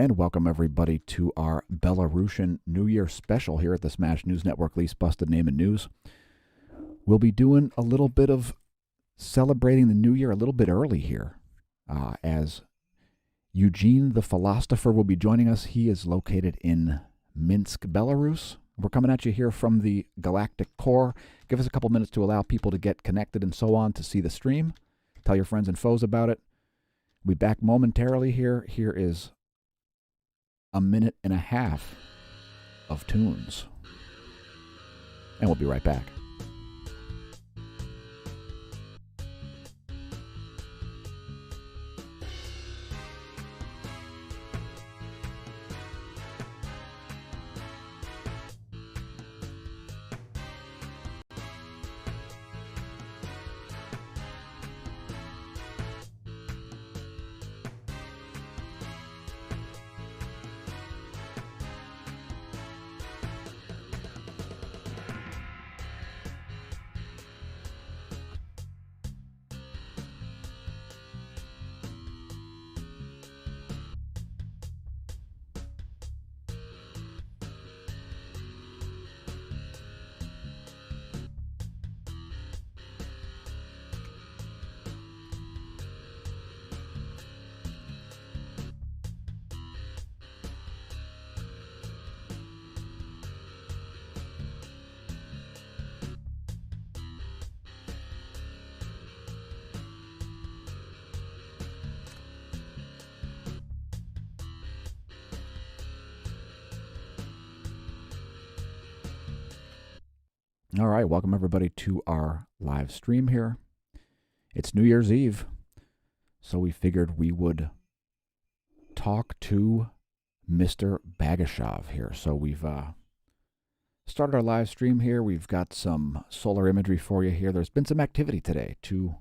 And welcome everybody to our Belarusian New Year special here at the Smash News Network, Least Busted Name and News. We'll be doing a little bit of celebrating the New Year a little bit early here, as Eugene the Philostopher will be joining us. He is located in Minsk, Belarus. We're coming at you here from the Galactic Core. Give us a couple minutes to allow people to get connected and so on to see the stream. Tell your friends and foes about it. We'll be back momentarily here. Here is a minute and a half of tunes. And we'll be right back. All right, welcome everybody to our live stream here. It's New Year's Eve, so we figured we would talk to Mr. Bagashov here. So we've started our live stream here. We've got some solar imagery for you here. There's been some activity today. 2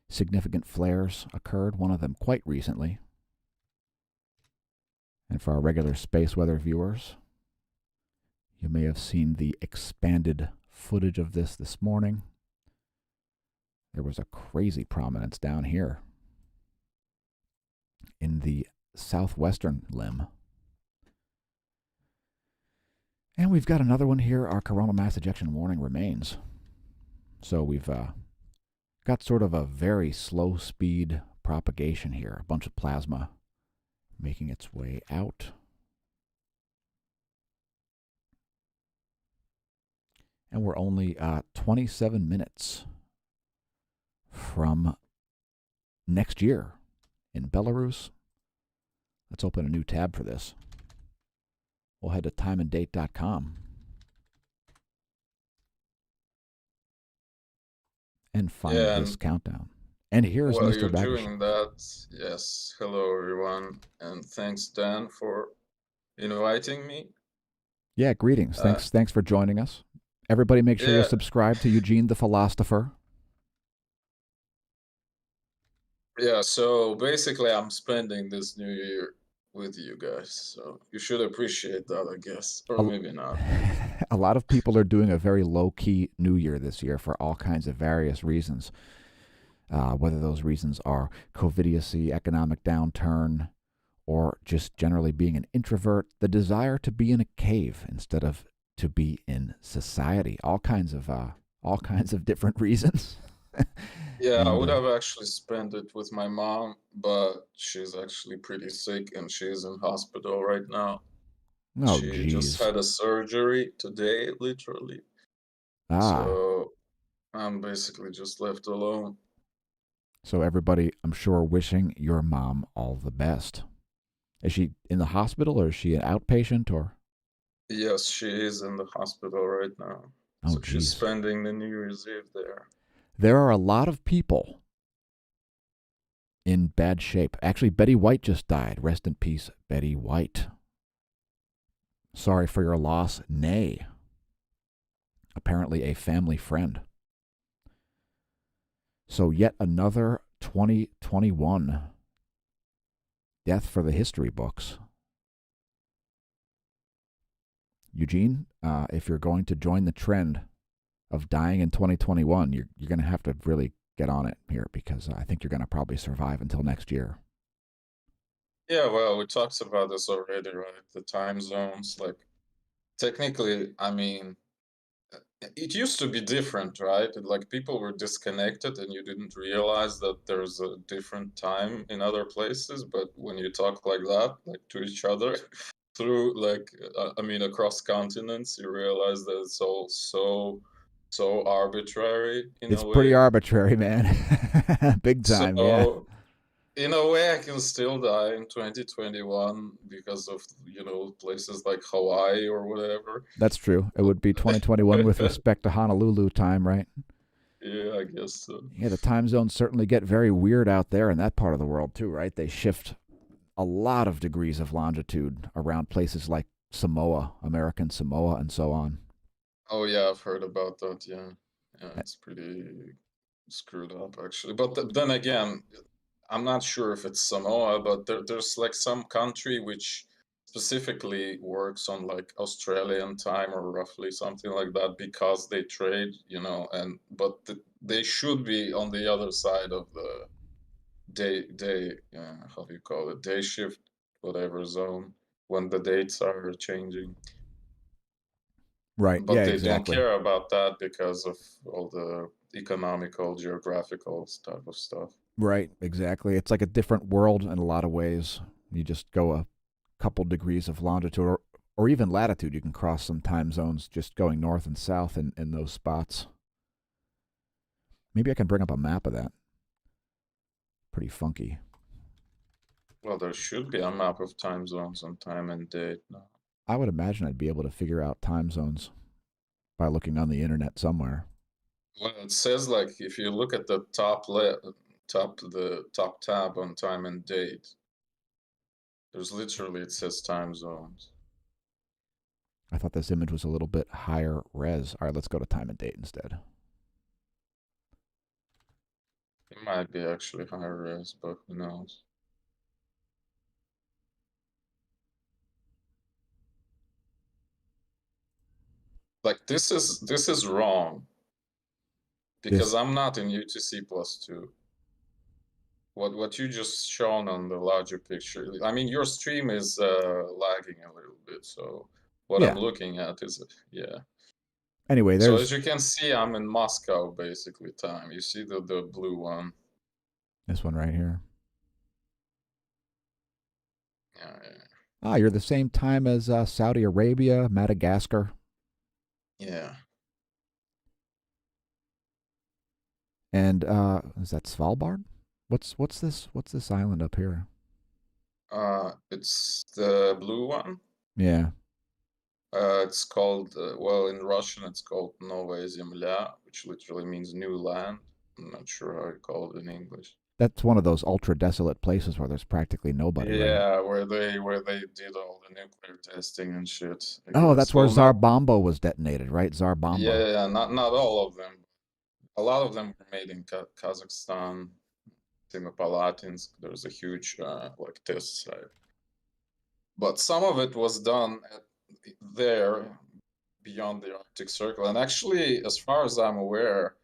significant flares occurred, one of them quite recently. And for our regular space weather viewers, you may have seen the expanded footage of this morning. There was a crazy prominence down here in the southwestern limb. And we've got another one here. Our coronal mass ejection warning remains. So we've got sort of a very slow speed propagation here. A bunch of plasma making its way out. And we're only 27 minutes from next year in Belarus. Let's open a new tab for this. We'll head to timeanddate.com and find this countdown. And here's while Mr. you're Bagashov. doing that, yes, hello everyone, and thanks Dan for inviting me. Yeah, greetings. Thanks for joining us. Everybody make sure you subscribe to Eugene the Philostopher. Yeah, so basically I'm spending this new year with you guys, so you should appreciate that, I guess, or maybe not. A lot of people are doing a very low-key New Year this year for all kinds of various reasons. Whether those reasons are COVIDiocy, economic downturn, or just generally being an introvert, the desire to be in a cave instead of to be in society. All kinds of different reasons. Yeah, I would have actually spent it with my mom, but she's actually pretty sick and she's in hospital right now. Oh, she just had a surgery today, literally. So I'm basically just left alone. So everybody, I'm sure, wishing your mom all the best. Is she in the hospital or is she an outpatient or? Yes, she is in the hospital right now. So she's spending the New Year's Eve there. There are a lot of people in bad shape. Actually, Betty White just died. Rest in peace, Betty White. Sorry for your loss, Nay. Apparently a family friend. So yet another 2021 death for the history books. Eugene, if you're going to join the trend of dying in 2021, you're going to have to really get on it here because I think you're going to probably survive until next year. Yeah, well, we talked about this already, right? The time zones, like technically, I mean, it used to be different, right? Like people were disconnected and you didn't realize that there's a different time in other places. But when you talk like that, like to each other through like, I mean, across continents, you realize that it's all so arbitrary in It's a pretty way. arbitrary, man. Big time, yeah. So in a way, I can still die in 2021 because of, places like Hawaii or whatever. That's true. It would be 2021 with respect to Honolulu time, right? Yeah, I guess so. Yeah, the time zones certainly get very weird out there in that part of the world too, right? They shift a lot of degrees of longitude around places like Samoa, American Samoa, and so on. Oh yeah, I've heard about that. Yeah, yeah, it's pretty screwed up actually. But then again, I'm not sure if it's Samoa, but there's like some country which specifically works on like Australian time or roughly something like that because they trade, and but they should be on the other side of the how do you call it, day shift, whatever zone when the dates are changing. Right. But Yeah, they don't exactly. care about that because of all the economical, geographical type of stuff. Right, exactly. It's like a different world in a lot of ways. You just go a couple degrees of longitude or even latitude. You can cross some time zones just going north and south in those spots. Maybe I can bring up a map of that. Pretty funky. Well, there should be a map of time zones and time and date now. I would imagine I'd be able to figure out time zones by looking on the internet somewhere. Well, it says like if you look at the top tab on time and date, there's literally it says time zones. I thought this image was a little bit higher res. All right, let's go to time and date instead. It might be actually higher res, but who knows? Like this is wrong because This, I'm not in UTC plus two. What you just shown on the larger picture, I mean, your stream is lagging a little bit, so what I'm yeah. looking at is, yeah. Anyway, So as there's you can see, I'm in Moscow basically time. You see the blue one? this one right here. Yeah, yeah, Ah, you're the same time as Saudi Arabia, Madagascar, yeah. and is that Svalbard? What's this island up here? It's the blue one. Yeah, It's called, well, in Russian, it's called Novaya Zemlya, which literally means new land. I'm not sure how you call it in English. that's one of those ultra desolate places where there's practically nobody, right? Yeah, where they did all the nuclear testing and shit, I Oh, guess. that's where Well, not Zarbomba was detonated, right? Zarbomba. yeah, yeah, not all of them. A lot of them were made in Kazakhstan, Semipalatinsk. There's a huge like test site, but some of it was done there beyond the Arctic Circle. And actually, as far as I'm aware,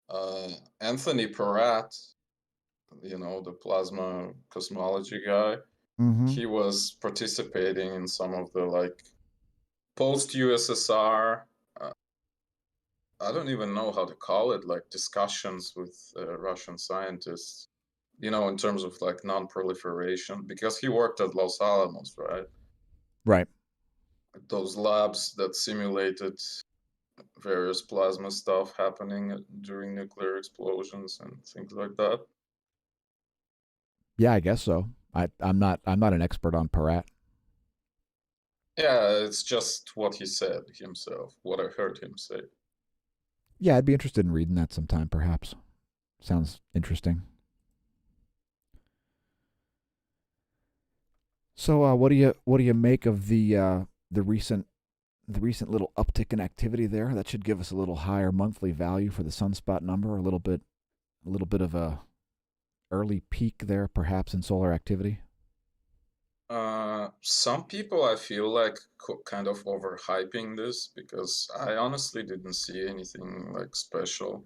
uh, Anthony Peratt, the plasma cosmology guy, Mm-hmm. he was participating in some of the like post USSR. Uh, I don't even know how to call it, like discussions with Russian scientists, in terms of like non-proliferation, because he worked at Los Alamos, right? Right. Those labs that simulated various plasma stuff happening during nuclear explosions and things like that. Yeah, I guess so. I'm not an expert on Parat. Yeah, it's just what he said himself, what I heard him say. Yeah, I'd be interested in reading that sometime, perhaps. Sounds interesting. So, what do you make of the recent little uptick in activity there? That should give us a little higher monthly value for the sunspot number. A little bit of a early peak there, perhaps in solar activity. Some people I feel like kind of overhyping this because I honestly didn't see anything like special.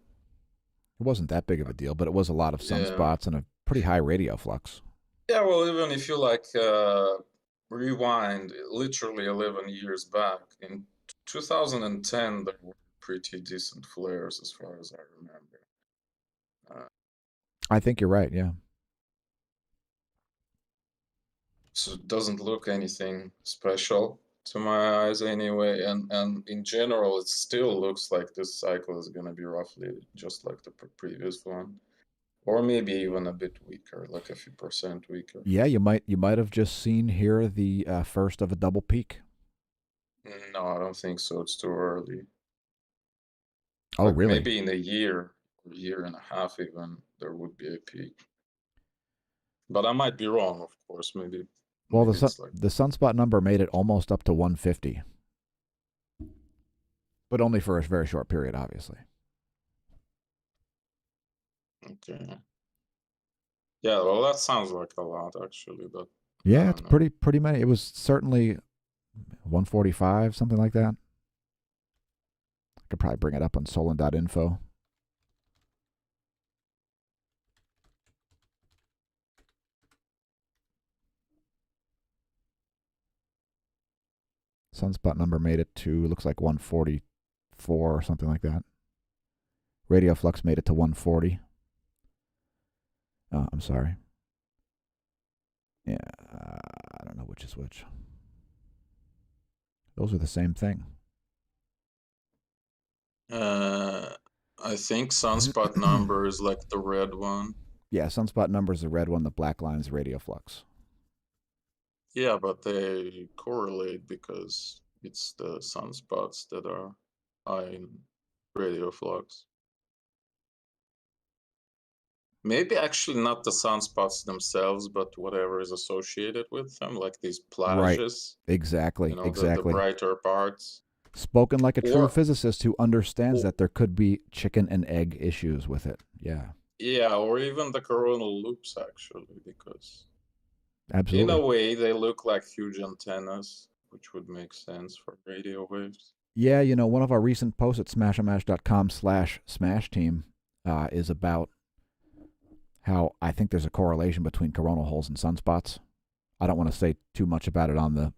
It wasn't that big of a deal, but it was a lot of Yeah, sunspots and a pretty high radio flux. Yeah, well, even if you like rewind literally 11 years back, in 2010, there were pretty decent flares as far as I remember. Uh, I think you're right. Yeah. so it doesn't look anything special to my eyes anyway. And in general, it still looks like this cycle is going to be roughly just like the previous one, or maybe even a bit weaker, like a few percent weaker. Yeah, you might have just seen here the first of a double peak. No, I don't think so. It's too early. Oh, Like really? maybe in a year, or year and a half even, there would be a peak. But I might be wrong, of course. Maybe Well, maybe it's like the sunspot number made it almost up to 150, but only for a very short period, obviously. okay. Yeah, well that sounds like a lot actually, but I Yeah, it's don't know. pretty many. It was certainly 145, something like that. I could probably bring it up on Solon.info. Sunspot number made it to, looks like 144 or something like that. Radio flux made it to 140. I'm sorry. Yeah, I don't know which is which. Those are the same thing. Uh I think sunspot number is like the red one. Yeah, sunspot number is the red one. The black line is radio flux. Yeah, but they correlate because it's the sunspots that are high in radio flux. Maybe actually not the sunspots themselves, but whatever is associated with them, like these Right. plages, Exactly. the Exactly. brighter parts. Spoken like a true Or, physicist who understands or that there could be chicken and egg issues with it. Yeah, yeah, or even the coronal loops actually, because in a absolutely. way they look like huge antennas, which would make sense for radio waves. Yeah, one of our recent posts at smashomash.com/smash team is about how I think there's a correlation between coronal holes and sunspots. I don't want to say too much about it on the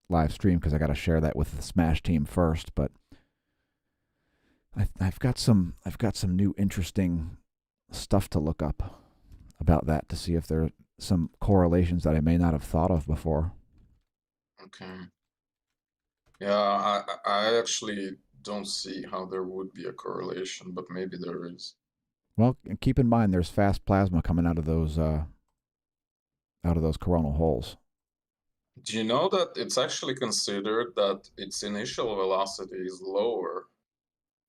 live stream because I got to share that with the Smash team first. But I've got some new interesting stuff to look up about that to see if there are some correlations that I may not have thought of before. Okay. Yeah, I actually don't see how there would be a correlation, but maybe there is. Well, keep in mind there's fast plasma coming out of those coronal holes. Do you know that it's actually considered that its initial velocity is lower,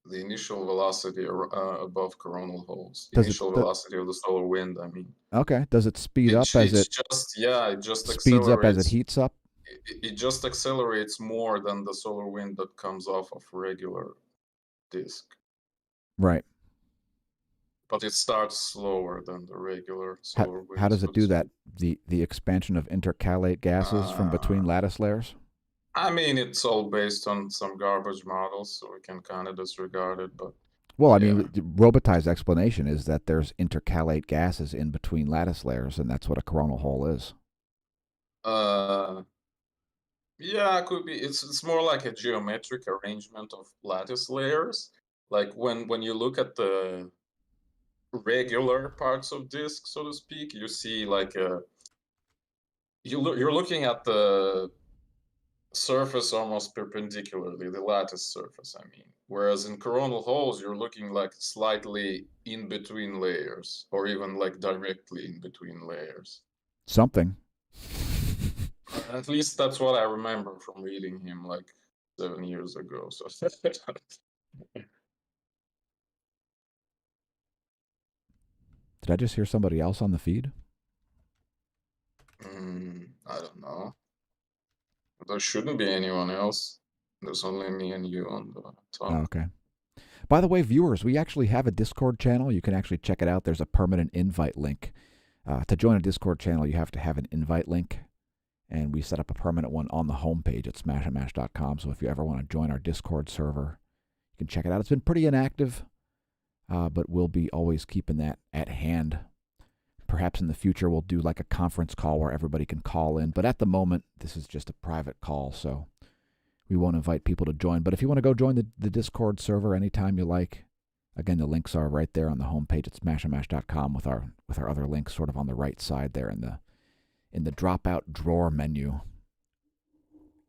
the initial velocity above coronal holes, Does it initial velocity of the solar wind, I mean. okay? Does it speed It, up as it's it just, yeah, it just speeds up as it accelerates. heats up? It just accelerates more than the solar wind that comes off of regular disk. Right. But it starts slower than the regular How, solar how wind, does so it to do that? speak. The expansion of intercalate gases from between Uh, lattice layers? I mean, it's all based on some garbage models, so we can kind of disregard it, but Well, I mean, yeah. Robitaille's explanation is that there's intercalate gases in between lattice layers, and that's what a coronal hole is. Uh, yeah, it could be. It's more like a geometric arrangement of lattice layers. Like when you look at the regular parts of disk, so to speak, you see like a you're looking at the surface almost perpendicularly, the lattice surface, I mean. Whereas in coronal holes, you're looking like slightly in between layers, or even like directly in between layers. Something. At least that's what I remember from reading him like 7 years ago. So Did I just hear somebody else on the feed? I don't know. There shouldn't be anyone else. There's only me and you on the Oh, top. okay. By the way, viewers, we actually have a Discord channel. You can actually check it out. There's a permanent invite link. To join a Discord channel, you have to have an invite link, and we set up a permanent one on the homepage at smashomash.com. So if you ever want to join our Discord server, you can check it out. It's been pretty inactive, but we'll be always keeping that at hand. perhaps in the future we'll do like a conference call where everybody can call in. But at the moment, this is just a private call, so we won't invite people to join. But if you want to go join the Discord server anytime you like, again, the links are right there on the homepage at smAsho.com with our other links sort of on the right side there in the dropout drawer menu.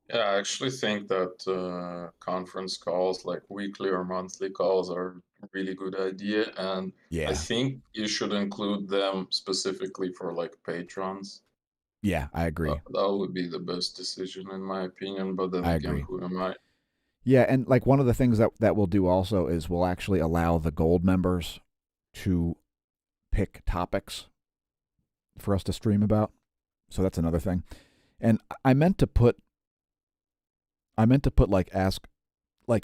Yeah, I actually think that conference calls, like weekly or monthly calls, are a really good idea, and I Yeah. think you should include them specifically for like patrons. Yeah, I agree. That would be the best decision in my opinion, but then I again, agree. who am I? Yeah, and like one of the things that we'll do also is we'll actually allow the gold members to pick topics for us to stream about. So that's another thing. And I meant to put like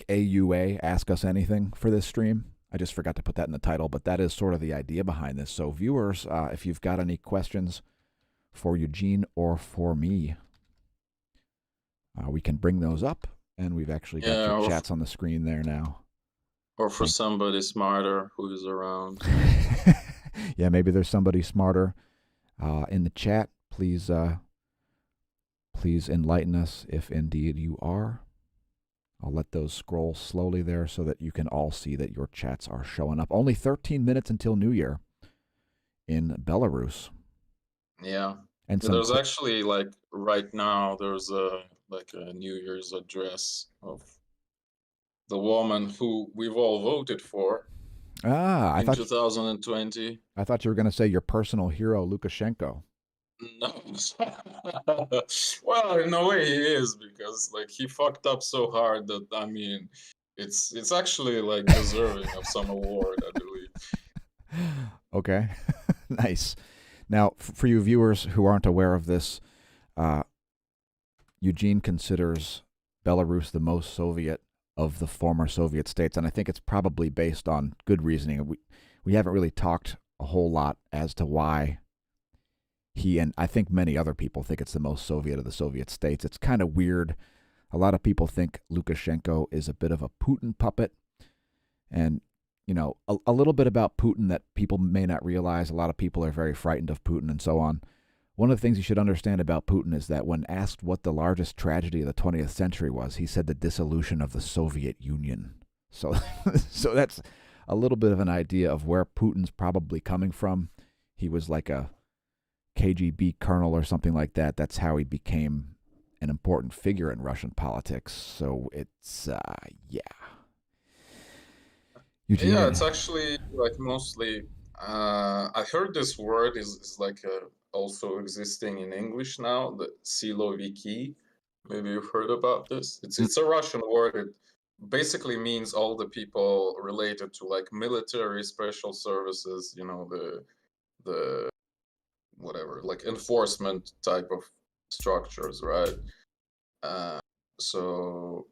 AUA, ask us anything for this stream. I just forgot to put that in the title, but that is sort of the idea behind this. So viewers, if you've got any questions for Eugene or for me, we can bring those up. And we've actually got Yeah, your chats on the screen there now. or for somebody smarter who is around. Yeah, maybe there's somebody smarter in the chat. Please enlighten us if indeed you are. I'll let those scroll slowly there so that you can all see that your chats are showing up. Only 13 minutes until New Year in Belarus. Yeah. And There's actually like right now there's a New Year's address of the woman who we've all voted for I in thought 2020. you were going to say your personal hero Lukashenko. No. Well, in a way he is, because like he fucked up so hard that I mean it's actually like deserving of some award, I believe. Okay. Nice. Now, for you viewers who aren't aware of this, Eugene considers Belarus the most Soviet of the former Soviet states, and I think it's probably based on good reasoning. We haven't really talked a whole lot as to why he, and I think many other people, think it's the most Soviet of the Soviet states. It's kind of weird. A lot of people think Lukashenko is a bit of a Putin puppet. And, you know, a little bit about Putin that people may not realize. A lot of people are very frightened of Putin and so on. One of the things you should understand about Putin is that when asked what the largest tragedy of the 20th century was, he said the dissolution of the Soviet Union. So, so that's a little bit of an idea of where Putin's probably coming from. He was like a KGB colonel or something like that. That's how he became an important figure in Russian politics. So it's, yeah. Eugene, Yeah, it's actually like mostly I heard this word is like also existing in English now, the siloviki. Maybe you've heard about this. It's a Russian word. It basically means all the people related to like military special services, you know, the whatever, like enforcement type of structures, right? Uh, so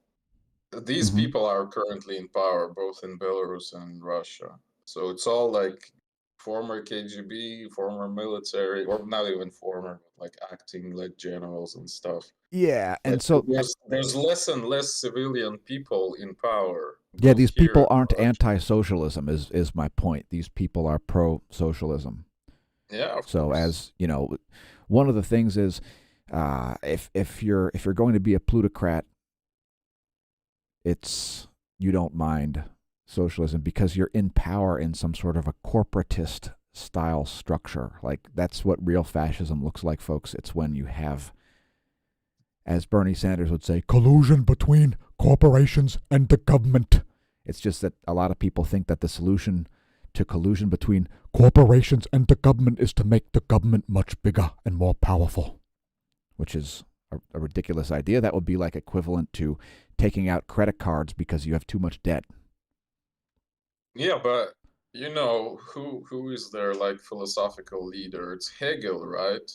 these mm-hmm. people are currently in power both in Belarus and Russia. So it's all like former KGB, former military, or not even former, but like acting like generals and stuff. Yeah, Like and so there's less and less civilian people in power, yeah, both these here people and aren't Russia. anti-socialism is my point. These people are pro-socialism. Yeah, of So course. as you know, one of the things is if you're going to be a plutocrat, it's you don't mind socialism because you're in power in some sort of a corporatist style structure. Like that's what real fascism looks like, folks. It's when you have, as Bernie Sanders would say, collusion between corporations and the government. It's just that a lot of people think that the solution to collusion between corporations and the government is to make the government much bigger and more powerful, which is a ridiculous idea. That would be like equivalent to taking out credit cards because you have too much debt. Yeah, but you know who is their like philosophical leader? It's Hegel, right?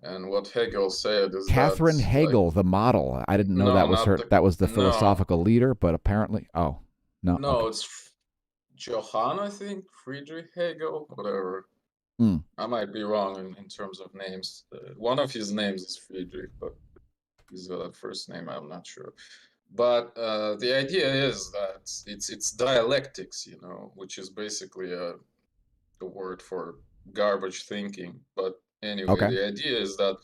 And what Hegel said is that Catherine like Hegel, the model. I didn't know no, that was not her. the That was the no, philosophical leader, but apparently, oh no, no, okay. it's Johann, I think, Friedrich Hegel, whatever. Mm. I might be wrong in terms of names. One of his names is Friedrich, but his first name I'm not sure. But the idea is that it's dialectics, you know, which is basically a word for garbage thinking. But anyway, Okay. the idea is that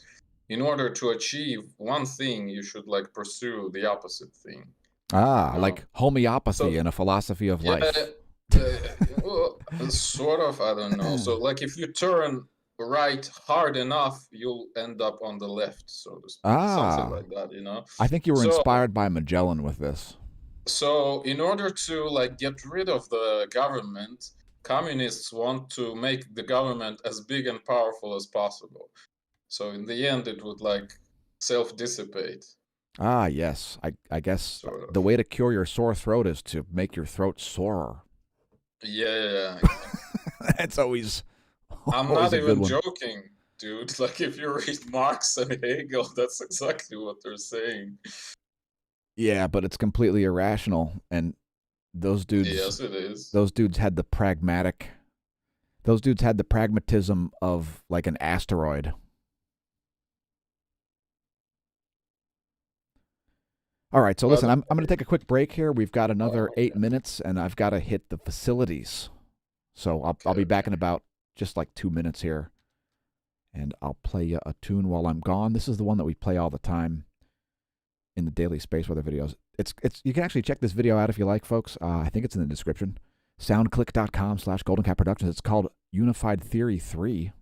in order to achieve one thing, you should like pursue the opposite thing, you Ah, know? like homeopathy So and a philosophy of yeah, life. well, sort of, I don't know. So like if you turn right hard enough, you'll end up on the left, so to speak. Something Ah, like that, you know? I think you were So inspired by Magellan with this. so in order to like get rid of the government, communists want to make the government as big and powerful as possible. So in the end, it would like self-dissipate, Ah, yes. I guess sort of. the way to cure your sore throat is to make your throat sorer. Yeah, exactly. It's always I'm always not a good even one. joking, dude. Like if you read Marx and Hegel, that's exactly what they're saying. Yeah, but it's completely irrational, and those dudes Yes, it is. those dudes had the pragmatic those dudes had the pragmatism of like an asteroid. All right, so listen, But I'm going to take a quick break here. We've got another oh, 8 minutes, and I've got to hit the facilities. So I'll be back okay. in about just like 2 minutes here, and I'll play you a tune while I'm gone. This is the one that we play all the time in the daily Space Weather videos. It's you can actually check this video out if you like, folks. I think it's in the description. Soundclick.com/GoldenCat Productions. It's called Unified Theory 3,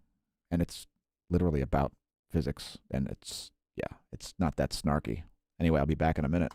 and it's literally about physics, and it's not that snarky. Anyway, I'll be back in a minute.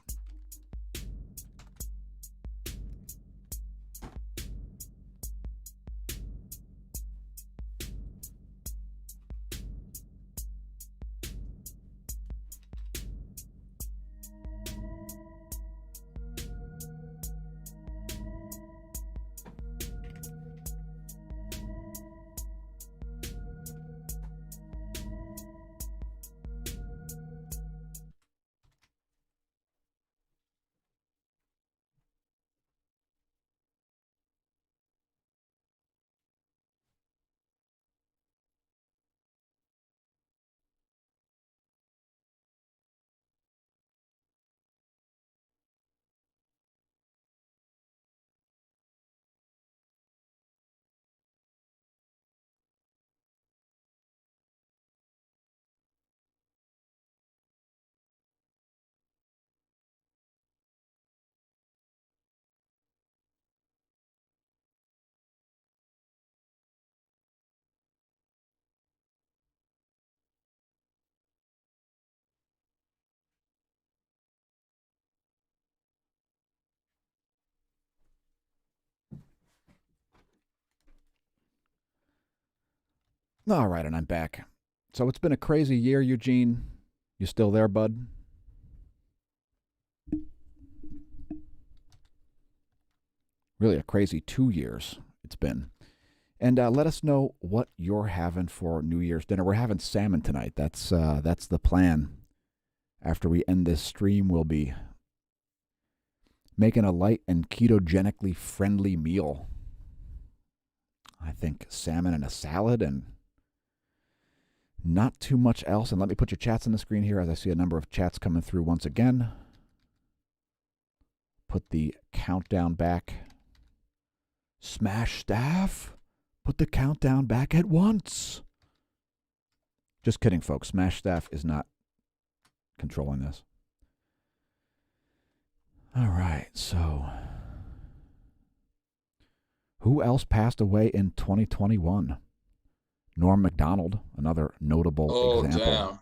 All right, and I'm back. So it's been a crazy year, Eugene. You still there, bud? Really a crazy 2 years it's been. And let us know what you're having for New Year's dinner. We're having salmon tonight. That's the plan. After we end this stream, we'll be making a light and ketogenically friendly meal. I think salmon and a salad and not too much else. And let me put your chats on the screen here as I see a number of chats coming through once again. Put the countdown back. Smash staff, put the countdown back at once. Just kidding, folks. Smash staff is not controlling this. All right, so who else passed away in 2021? Norm Macdonald, another notable Oh, example. damn.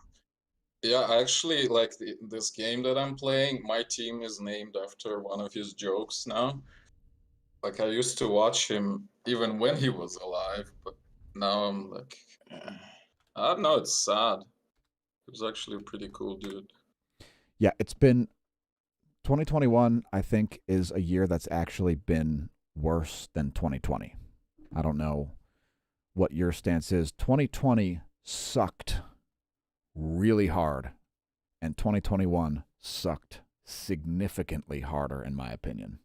Yeah, actually, like this game that I'm playing, my team is named after one of his jokes now. Like I used to watch him even when he was alive, but now I'm like, I don't know, it's sad. He was actually a pretty cool dude. Yeah, it's been 2021, I think, is a year that's actually been worse than 2020. I don't know what your stance is. 2020 sucked really hard, and 2021 sucked significantly harder, in my opinion.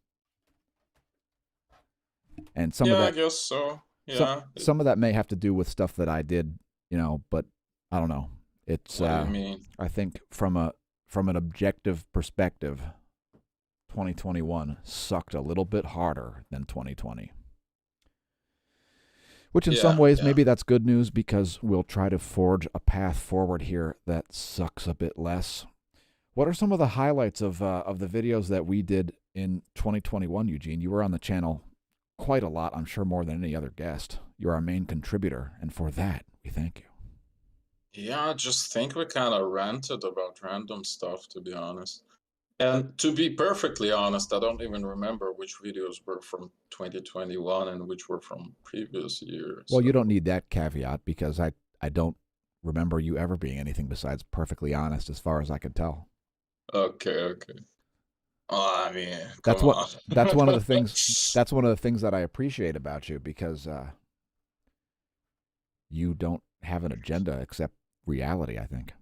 And some of Yeah, I that, guess so. some Yeah. some of that may have to do with stuff that I did, but I don't know. It's What do you mean? I think from an objective perspective, 2021 sucked a little bit harder than 2020. Which in some Yeah, ways, yeah. maybe that's good news because we'll try to forge a path forward here that sucks a bit less. What are some of the highlights of the videos that we did in 2021, Eugene? You were on the channel quite a lot, I'm sure more than any other guest. You're our main contributor, and for that, we thank you. Yeah, I just think we kind of ranted about random stuff, to be honest. And to be perfectly honest, I don't even remember which videos were from 2021 and which were from previous years. Well, you don't So, need that caveat because I don't remember you ever being anything besides perfectly honest as far as I could tell. okay, okay. Oh, I mean, That's come what on. that's one of the things that's one of the things that I appreciate about you because you don't have an agenda except reality, I think.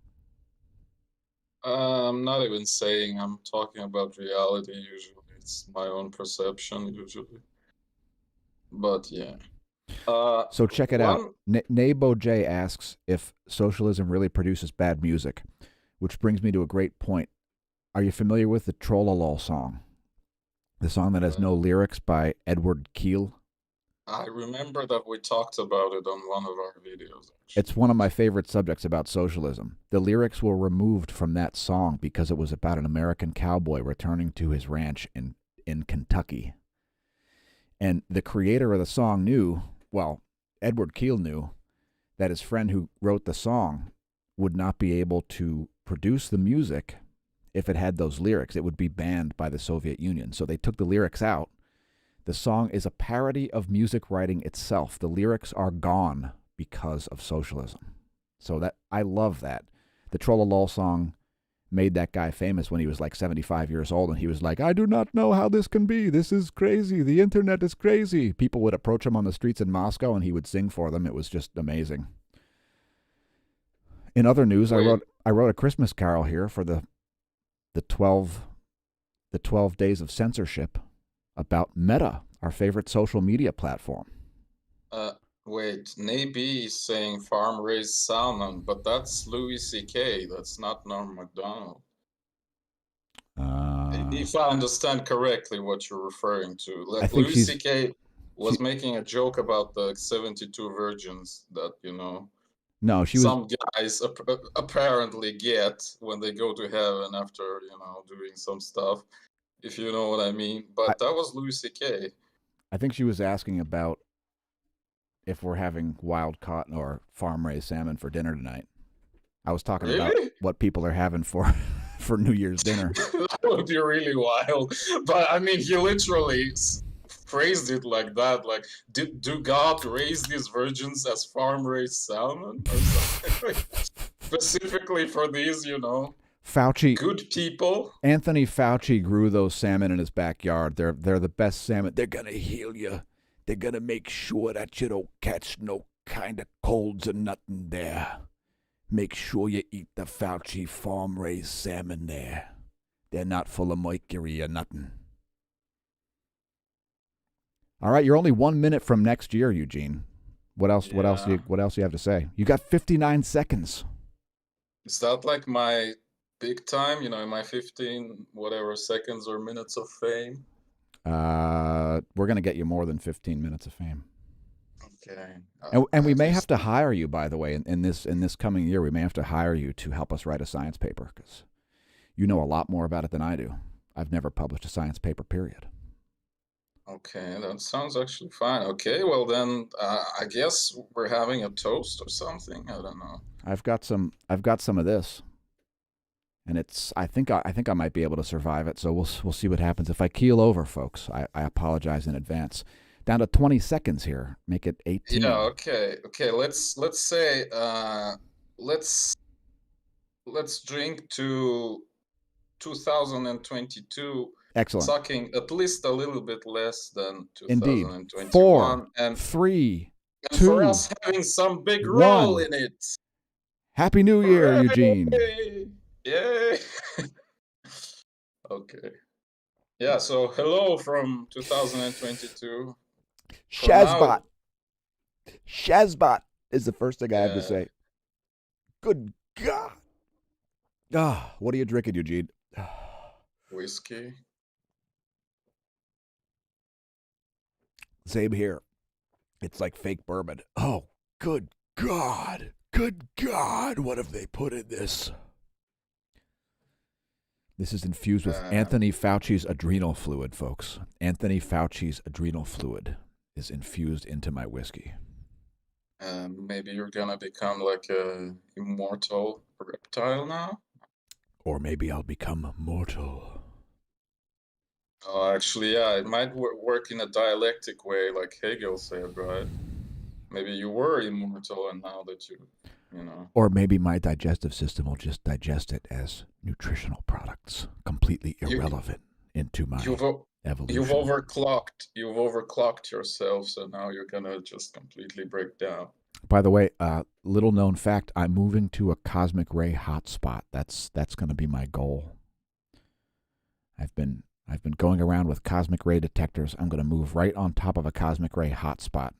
I'm not even saying I'm talking about reality usually. It's my own perception usually. But yeah. Uh, So check it out. one, Nabo J asks if socialism really produces bad music, which brings me to a great point. Are you familiar with the Trollolol song? The song that has no uh, lyrics by Edward Keel? I remember that we talked about it on one of our videos, It's actually. one of my favorite subjects about socialism. The lyrics were removed from that song because it was about an American cowboy returning to his ranch in Kentucky. And the creator of the song knew, well, Edward Keel knew, that his friend who wrote the song would not be able to produce the music if it had those lyrics. It would be banned by the Soviet Union. So they took the lyrics out. The song is a parody of music writing itself. The lyrics are gone because of socialism. So that I love that. The Trollolol song made that guy famous when he was like 75 years old, and he was like, I do not know how this can be. This is crazy. The internet is crazy. People would approach him on the streets in Moscow and he would sing for them. It was just amazing. In other news, Wait, I wrote a Christmas carol here for the 12 the 12 days of censorship about Meta, our favorite social media platform. uh, wait. Nabi is saying farm-raised salmon, but that's Louis C.K. That's not Norm Macdonald. Uh, If I understand correctly what you're referring to. I Like think Louis she's C.K. she was making a joke about the 72 virgins that, no, she was some guys apparently get when they go to heaven after, doing some stuff, if you know what I mean. I, But that was Louis C.K. I think she was asking about if we're having wild caught or farm raised salmon for dinner tonight. I was talking about Really? what people are having for for New Year's dinner. That would be really wild. But I mean, he literally phrased it like that. Like, do God raise these virgins as farm-raised salmon or something? Specifically for these, Fauci good people. Anthony Fauci grew those salmon in his backyard. They're the best salmon. They're gonna heal you. They're gonna make sure that you don't catch no kind of colds or nothing there. Make sure you eat the Fauci farm raised salmon there. They're not full of mercury or nothing. All right, you're only 1 minute from next year, Eugene. What else? What else? Yeah. What else you have to say? You got 59 seconds. Is that like my big time, my 15 whatever seconds or minutes of fame? We're gonna get you more than 15 minutes of fame. Okay. And we At may have least, to hire you, by the way, in this coming year. We may have to hire you to help us write a science paper because you know a lot more about it than I do. I've never published a science paper, period. okay, that sounds actually fine. Okay, well then, I guess we're having a toast or something. I don't know. I've got some. I've got some of this, and it's. I think I might be able to survive it. So we'll see what happens if I keel over, folks. I apologize in advance. Down to 20 seconds here. Make it Yeah, 18. okay. Okay, let's say let's let's drink to 2022, Excellent. sucking at least a little bit less than Indeed. 4, 2021, and 3, for 2, us having some big role 1. in it. Happy New Year, Eugene. Hooray! Yay! Okay. Yeah, so hello from 2022. For Shazbot. now, Shazbot is the first thing I have to yeah, say. Good God. Ah, what are you drinking, Eugene? whiskey. Same here. It's like fake bourbon. Oh, good God. Good God. What have they put in this? This is infused with Uh, Anthony Fauci's adrenal fluid, folks. Anthony Fauci's adrenal fluid is infused into my whiskey. Maybe you're gonna become like a immortal reptile now. Or maybe I'll become mortal. Oh, actually, yeah, it might work in a dialectic way, like Hegel said, right? Maybe you were immortal, and now that you know, Or maybe my digestive system will just digest it as nutritional products, completely you irrelevant into you've my o- you've evolution. overclocked yourself, so now you're gonna just completely break down. By the way, little known fact: I'm moving to a cosmic ray hotspot. That's going to be my goal. I've been going around with cosmic ray detectors. I'm going to move right on top of a cosmic ray hotspot.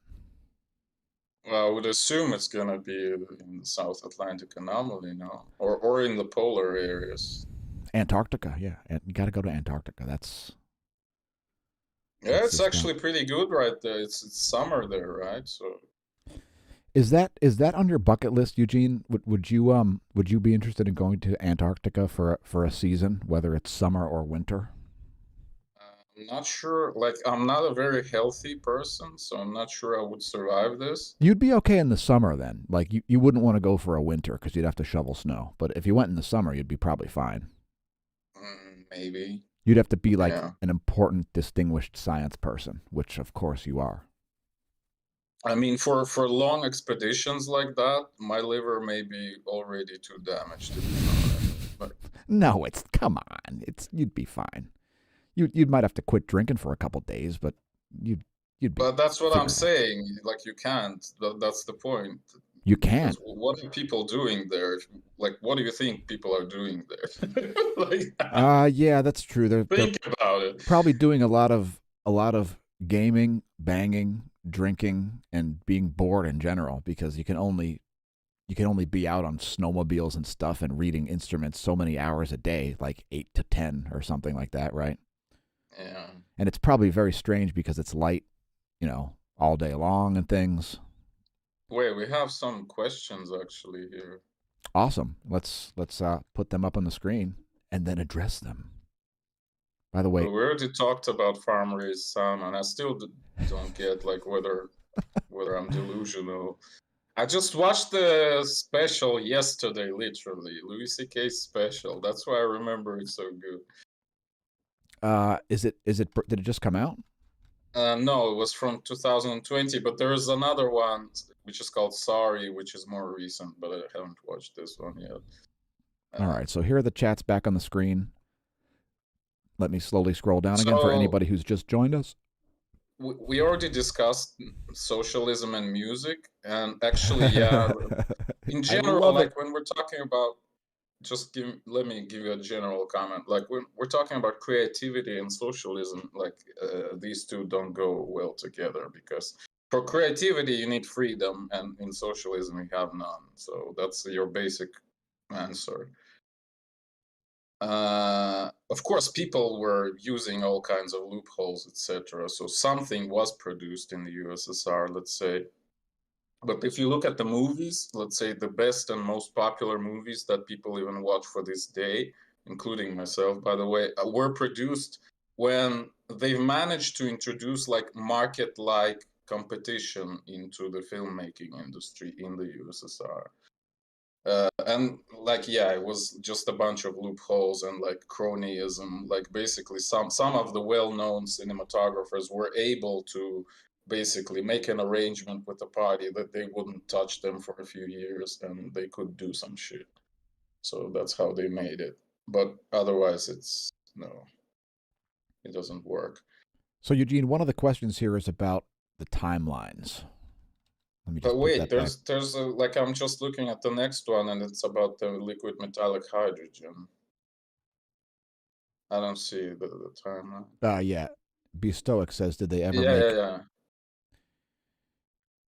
Well, I would assume it's gonna be in the South Atlantic anomaly, no, or in the polar areas. Antarctica, yeah. You got to go to Antarctica. Yeah, That's it's just actually pretty good right there. It's summer there, right? So is that on your bucket list, Eugene? Would you be interested in going to Antarctica for a season, whether it's summer or winter? I'm not sure. Like, I'm not a very healthy person, so I'm not sure I would survive this. You'd be okay in the summer then. Like you wouldn't want to go for a winter because you'd have to shovel snow. But if you went in the summer, you'd be probably fine. Maybe. You'd have to be like Yeah. an important, distinguished science person, which of course you are. I mean, for long expeditions like that, my liver may be already too damaged, if you know what I mean. Like, No, it's come on. It's you'd be fine. You might have to quit drinking for a couple days, but you'd you'd be but that's what I'm figure it out. saying. Like, you can't. That's the point. You Because can't. what are people doing there? Like, what do you think people are doing there? Like, Yeah, that's true. They're think about it. probably doing a lot of gaming, banging, drinking, and being bored in general because you can only be out on snowmobiles and stuff and reading instruments so many hours a day, like 8 to 10 or something like that, right? Yeah. And it's probably very strange because it's light, all day long and things. Wait, we have some questions actually here. Awesome. Let's put them up on the screen and then address them. By the We way, already talked about farm raised salmon. I still don't get like whether I'm delusional. I just watched the special yesterday, literally Louis C.K.'s special. That's why I remember it so good. did it just come out? No, it was from 2020, but there is another one which is called Sorry, which is more recent, but I haven't watched this one yet. All Uh, right. So here are the chats back on the screen. Let me slowly scroll down again for so anybody who's just joined us. we already discussed socialism and music, and actually, yeah, in I general, love it. like when we're talking about, let me give you a general comment. Like when we're talking about creativity and socialism, like these two don't go well together because for creativity you need freedom, and in socialism you have none. So that's your basic answer. Of course, people were using all kinds of loopholes, etc. So something was produced in the USSR, let's say. But if you look at the movies, let's say the best and most popular movies that people even watch for this day, including myself, by the way, were produced when they've managed to introduce like market-like competition into the filmmaking industry in the USSR. And like, yeah, it was just a bunch of loopholes and like cronyism. Like basically, some of the well-known cinematographers were able to basically make an arrangement with the party that they wouldn't touch them for a few years and they could do some shit. So that's how they made it. But otherwise, it's no, it doesn't work. So Eugene, one of the questions here is about the timelines. Let me But just put wait, that back. like I'm just looking at the next one and it's about the liquid metallic hydrogen. I don't see the timeline. Yeah. Be Stoic says, did they ever Yeah, yeah, make? yeah.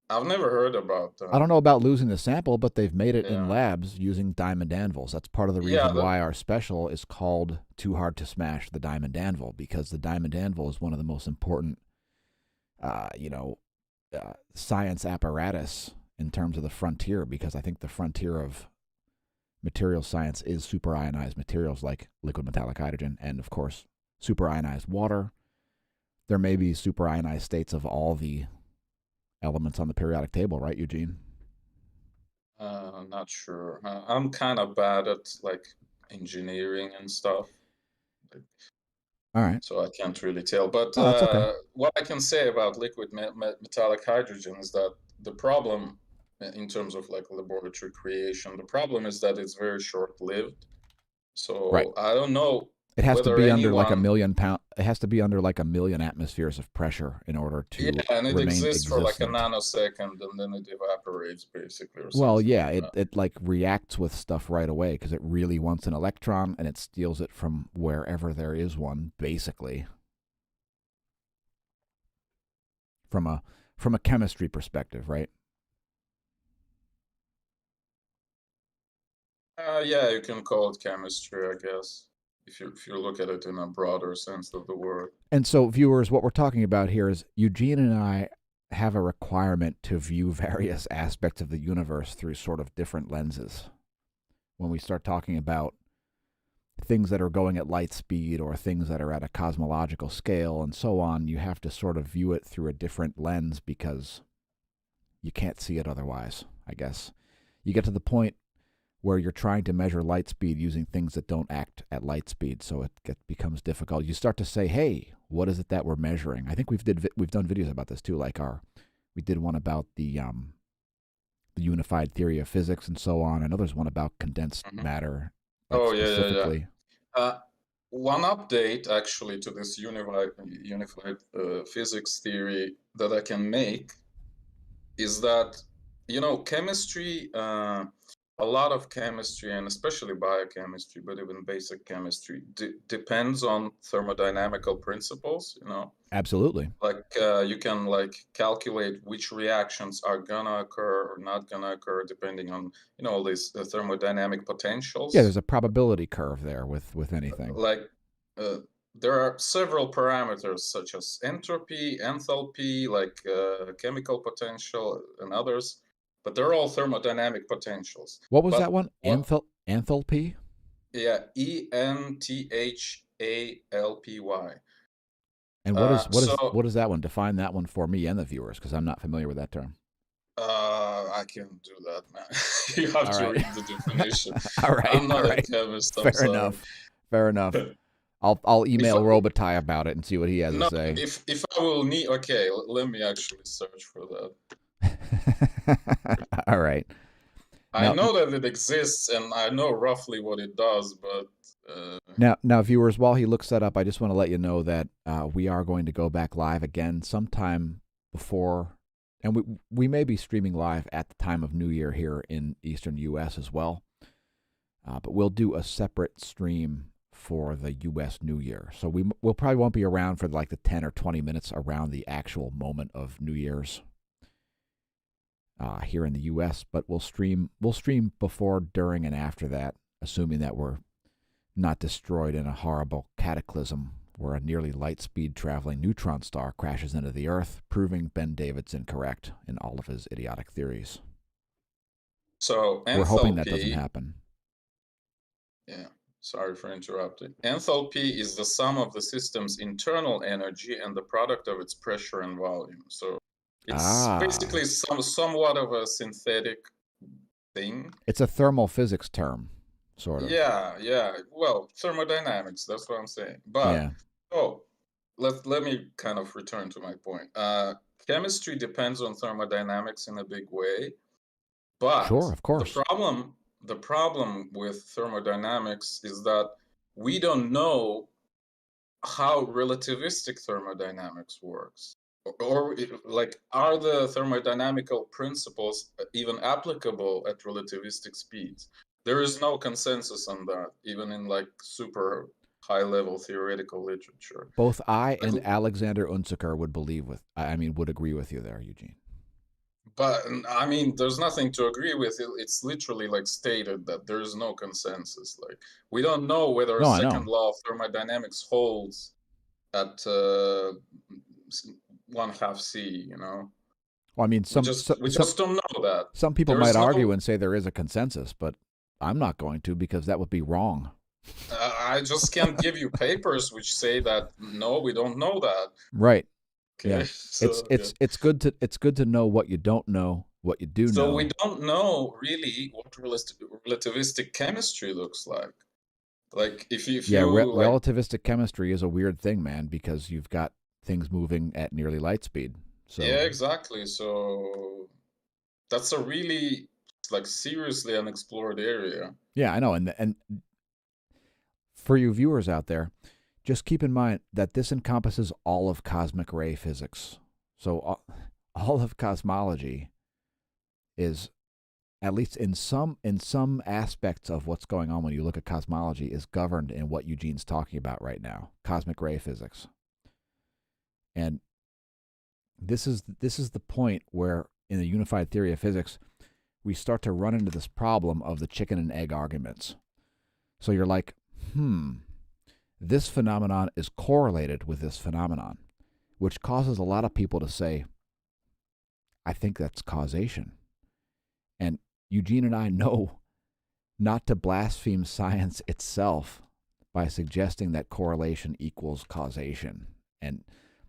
I've never heard about I that. don't know about losing the sample, but they've made it in Yeah. labs using diamond anvils. That's part of the Yeah, reason why our special is called Too Hard to Smash the Diamond Anvil, because the diamond anvil is one of the most important, uh, you know, science apparatus in terms of the frontier, because I think the frontier of material science is superionized materials like liquid metallic hydrogen and, of course, superionized water. There may be superionized states of all the elements on the periodic table, right, Eugene? Not sure. I'm kind of bad at like engineering and stuff, like, All right. so I can't really tell. But Oh, that's okay. what I can say about liquid metallic hydrogen is that the problem, in terms of like laboratory creation, the problem is that it's very short-lived. Right. So I don't know It has to whether be under like a anyone, million pound. It has to be under like a million atmospheres of pressure in order yeah, to and it remain exists for like a existent. nanosecond and then it evaporates basically or Well, something yeah, like it like reacts with stuff right away because it really wants an electron and it steals it from wherever there is one, basically. From a chemistry perspective, right? Yeah, you can call it chemistry, I guess, if you look at it in a broader sense of the word. And so, viewers, what we're talking about here is Eugene and I have a requirement to view various aspects of the universe through sort of different lenses. When we start talking about things that are going at light speed or things that are at a cosmological scale and so on, you have to sort of view it through a different lens because you can't see it otherwise, I guess. You get to the point where you're trying to measure light speed using things that don't act at light speed, so becomes difficult. You start to say, "Hey, what is it that we're measuring?" I think we've done videos about this too. Like we did one about the unified theory of physics and so on. I know there's one about condensed Hmm. matter, like Oh, yeah, yeah, yeah. specifically. Uh, One update actually to this unified physics theory that I can make is that, chemistry, a lot of chemistry, and especially biochemistry, but even basic chemistry, depends on thermodynamical principles. Absolutely. Like you can like calculate which reactions are gonna occur or not gonna occur depending on all these thermodynamic Yeah, there's potentials. a probability curve there with anything. Like uh, there are several parameters such as entropy, enthalpy, like chemical potential and others, but they're all thermodynamic potentials. What was that But one? what? Enthalpy? Yeah, Enthalpy. And So what is that one? Define that one for me and the viewers because I'm not familiar with that term. I can't do that, man. You have All to right. read the definition. All right. I'm All not a right. chemist, I'm Fair sorry. enough. Fair enough. I'll If email Robitaille about it and see what he has to No, say. if I will need, okay, let me actually search for that. All right. I Now know that it exists and I know roughly what it does, but uh, now viewers, while he looks that up, I just want to let you know that we are going to go back live again sometime before, and we may be streaming live at the time of New Year here in Eastern US as well. But we'll do a separate stream for the U.S. New Year. So we'll probably won't be around for like the 10 or 20 minutes around the actual moment of New Year's here in the U.S. But we'll stream before, during, and after that, assuming that we're not destroyed in a horrible cataclysm where a nearly light speed traveling neutron star crashes into the Earth, proving Ben Davidson correct in all of his idiotic theories. so We're hoping that doesn't enthalpy, happen. yeah, sorry for interrupting. Enthalpy is the sum of the system's internal energy and the product of its pressure and volume. So it's Ah, basically somewhat of a synthetic thing. it's a thermal physics term, sort of. Yeah, yeah. Well, thermodynamics, that's what I'm saying. But Yeah. oh, let me kind of return to my point. Chemistry depends on thermodynamics in a big way, but Sure, of the course. problem the problem with thermodynamics is that we don't know how relativistic thermodynamics works. Like, are the thermodynamical principles even applicable at relativistic speeds? There is no consensus on that, even in like super high level theoretical literature. Both I and Like, Alexander Unziker would agree with you there, Eugene. but I mean, there's nothing to agree with. It's literally like stated that there is no consensus. Like, we don't know whether a No, I second know. law of thermodynamics holds at 1/2 C, you know? Well, I mean, We just don't know that. some people There might is argue no. and say there is a consensus, but I'm not going to because that would be wrong. I just can't give you papers which say that no, we don't know that. Right. Okay, Yeah. so yeah. It's good to know what you don't know, what you do So we know. don't know really what relativistic chemistry looks like. Like if Yeah, you like, relativistic chemistry is a weird thing, man, because you've got things moving at nearly light speed. So, yeah, exactly. So that's a really like seriously unexplored area. yeah, I know. And for you viewers out there, just keep in mind that this encompasses all of cosmic ray physics. So all of cosmology is, at least in some aspects of what's going on when you look at cosmology, is governed in what Eugene's talking about right now, cosmic ray physics. And this is the point where in the unified theory of physics we start to run into this problem of the chicken and egg arguments. So you're like, this phenomenon is correlated with this phenomenon, which causes a lot of people to say, I think that's causation. And Eugene and I know not to blaspheme science itself by suggesting that correlation equals causation. And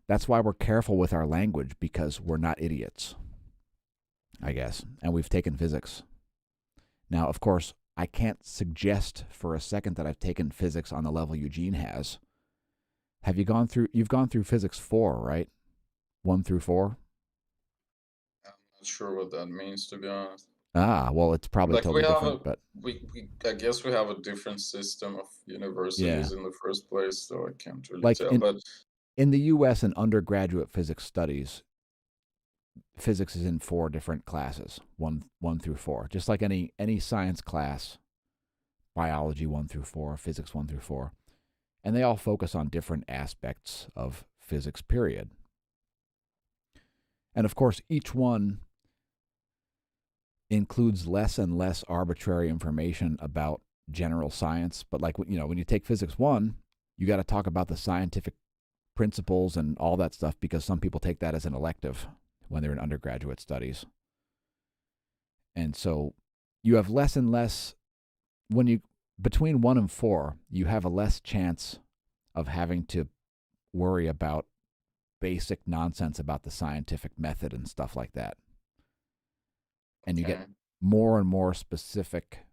that's why we're careful with our language, because we're not idiots, I guess. And we've taken physics. Now, of course, I can't suggest for a second that I've taken physics on the level Eugene has. You've gone through physics 4, right? 1 through 4? I'm not sure what that means, to be honest. Ah, well, it's probably Like we totally have different, a but we I guess we have a different system of yeah. universities in the first place, so I can't really Like tell. But in the US in undergraduate physics studies, physics is in 4 different classes, 1 through 4. Just like any science class, biology 1 through 4, physics 1 through 4. And they all focus on different aspects of physics, period. And of course, each one includes less and less arbitrary information about general science. But like, when you take physics 1, you got to talk about the scientific principles and all that stuff, because some people take that as an elective when they're in undergraduate studies. And so you have less and less, when you, between 1 and 4, you have a less chance of having to worry about basic nonsense about the scientific method and stuff like that. And you get okay, more and more specific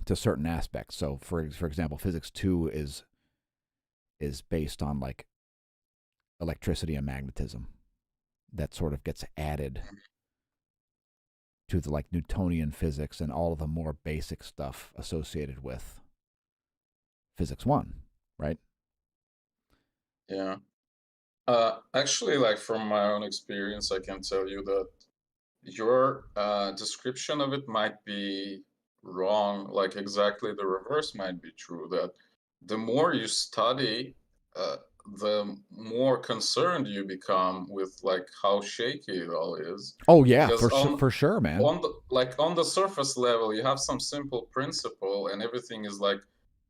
to certain aspects. So for example, physics 2 is based on like electricity and magnetism. That sort of gets added to the like Newtonian physics and all of the more basic stuff associated with physics 1, right? yeah. Actually, like from my own experience, I can tell you that your description of it might be wrong. Like exactly the reverse might be true. That the more you study, uh, the more concerned you become with like how shaky it all is. Oh yeah, Because for sure, man. on the like on the surface level, you have some simple principle, and everything is like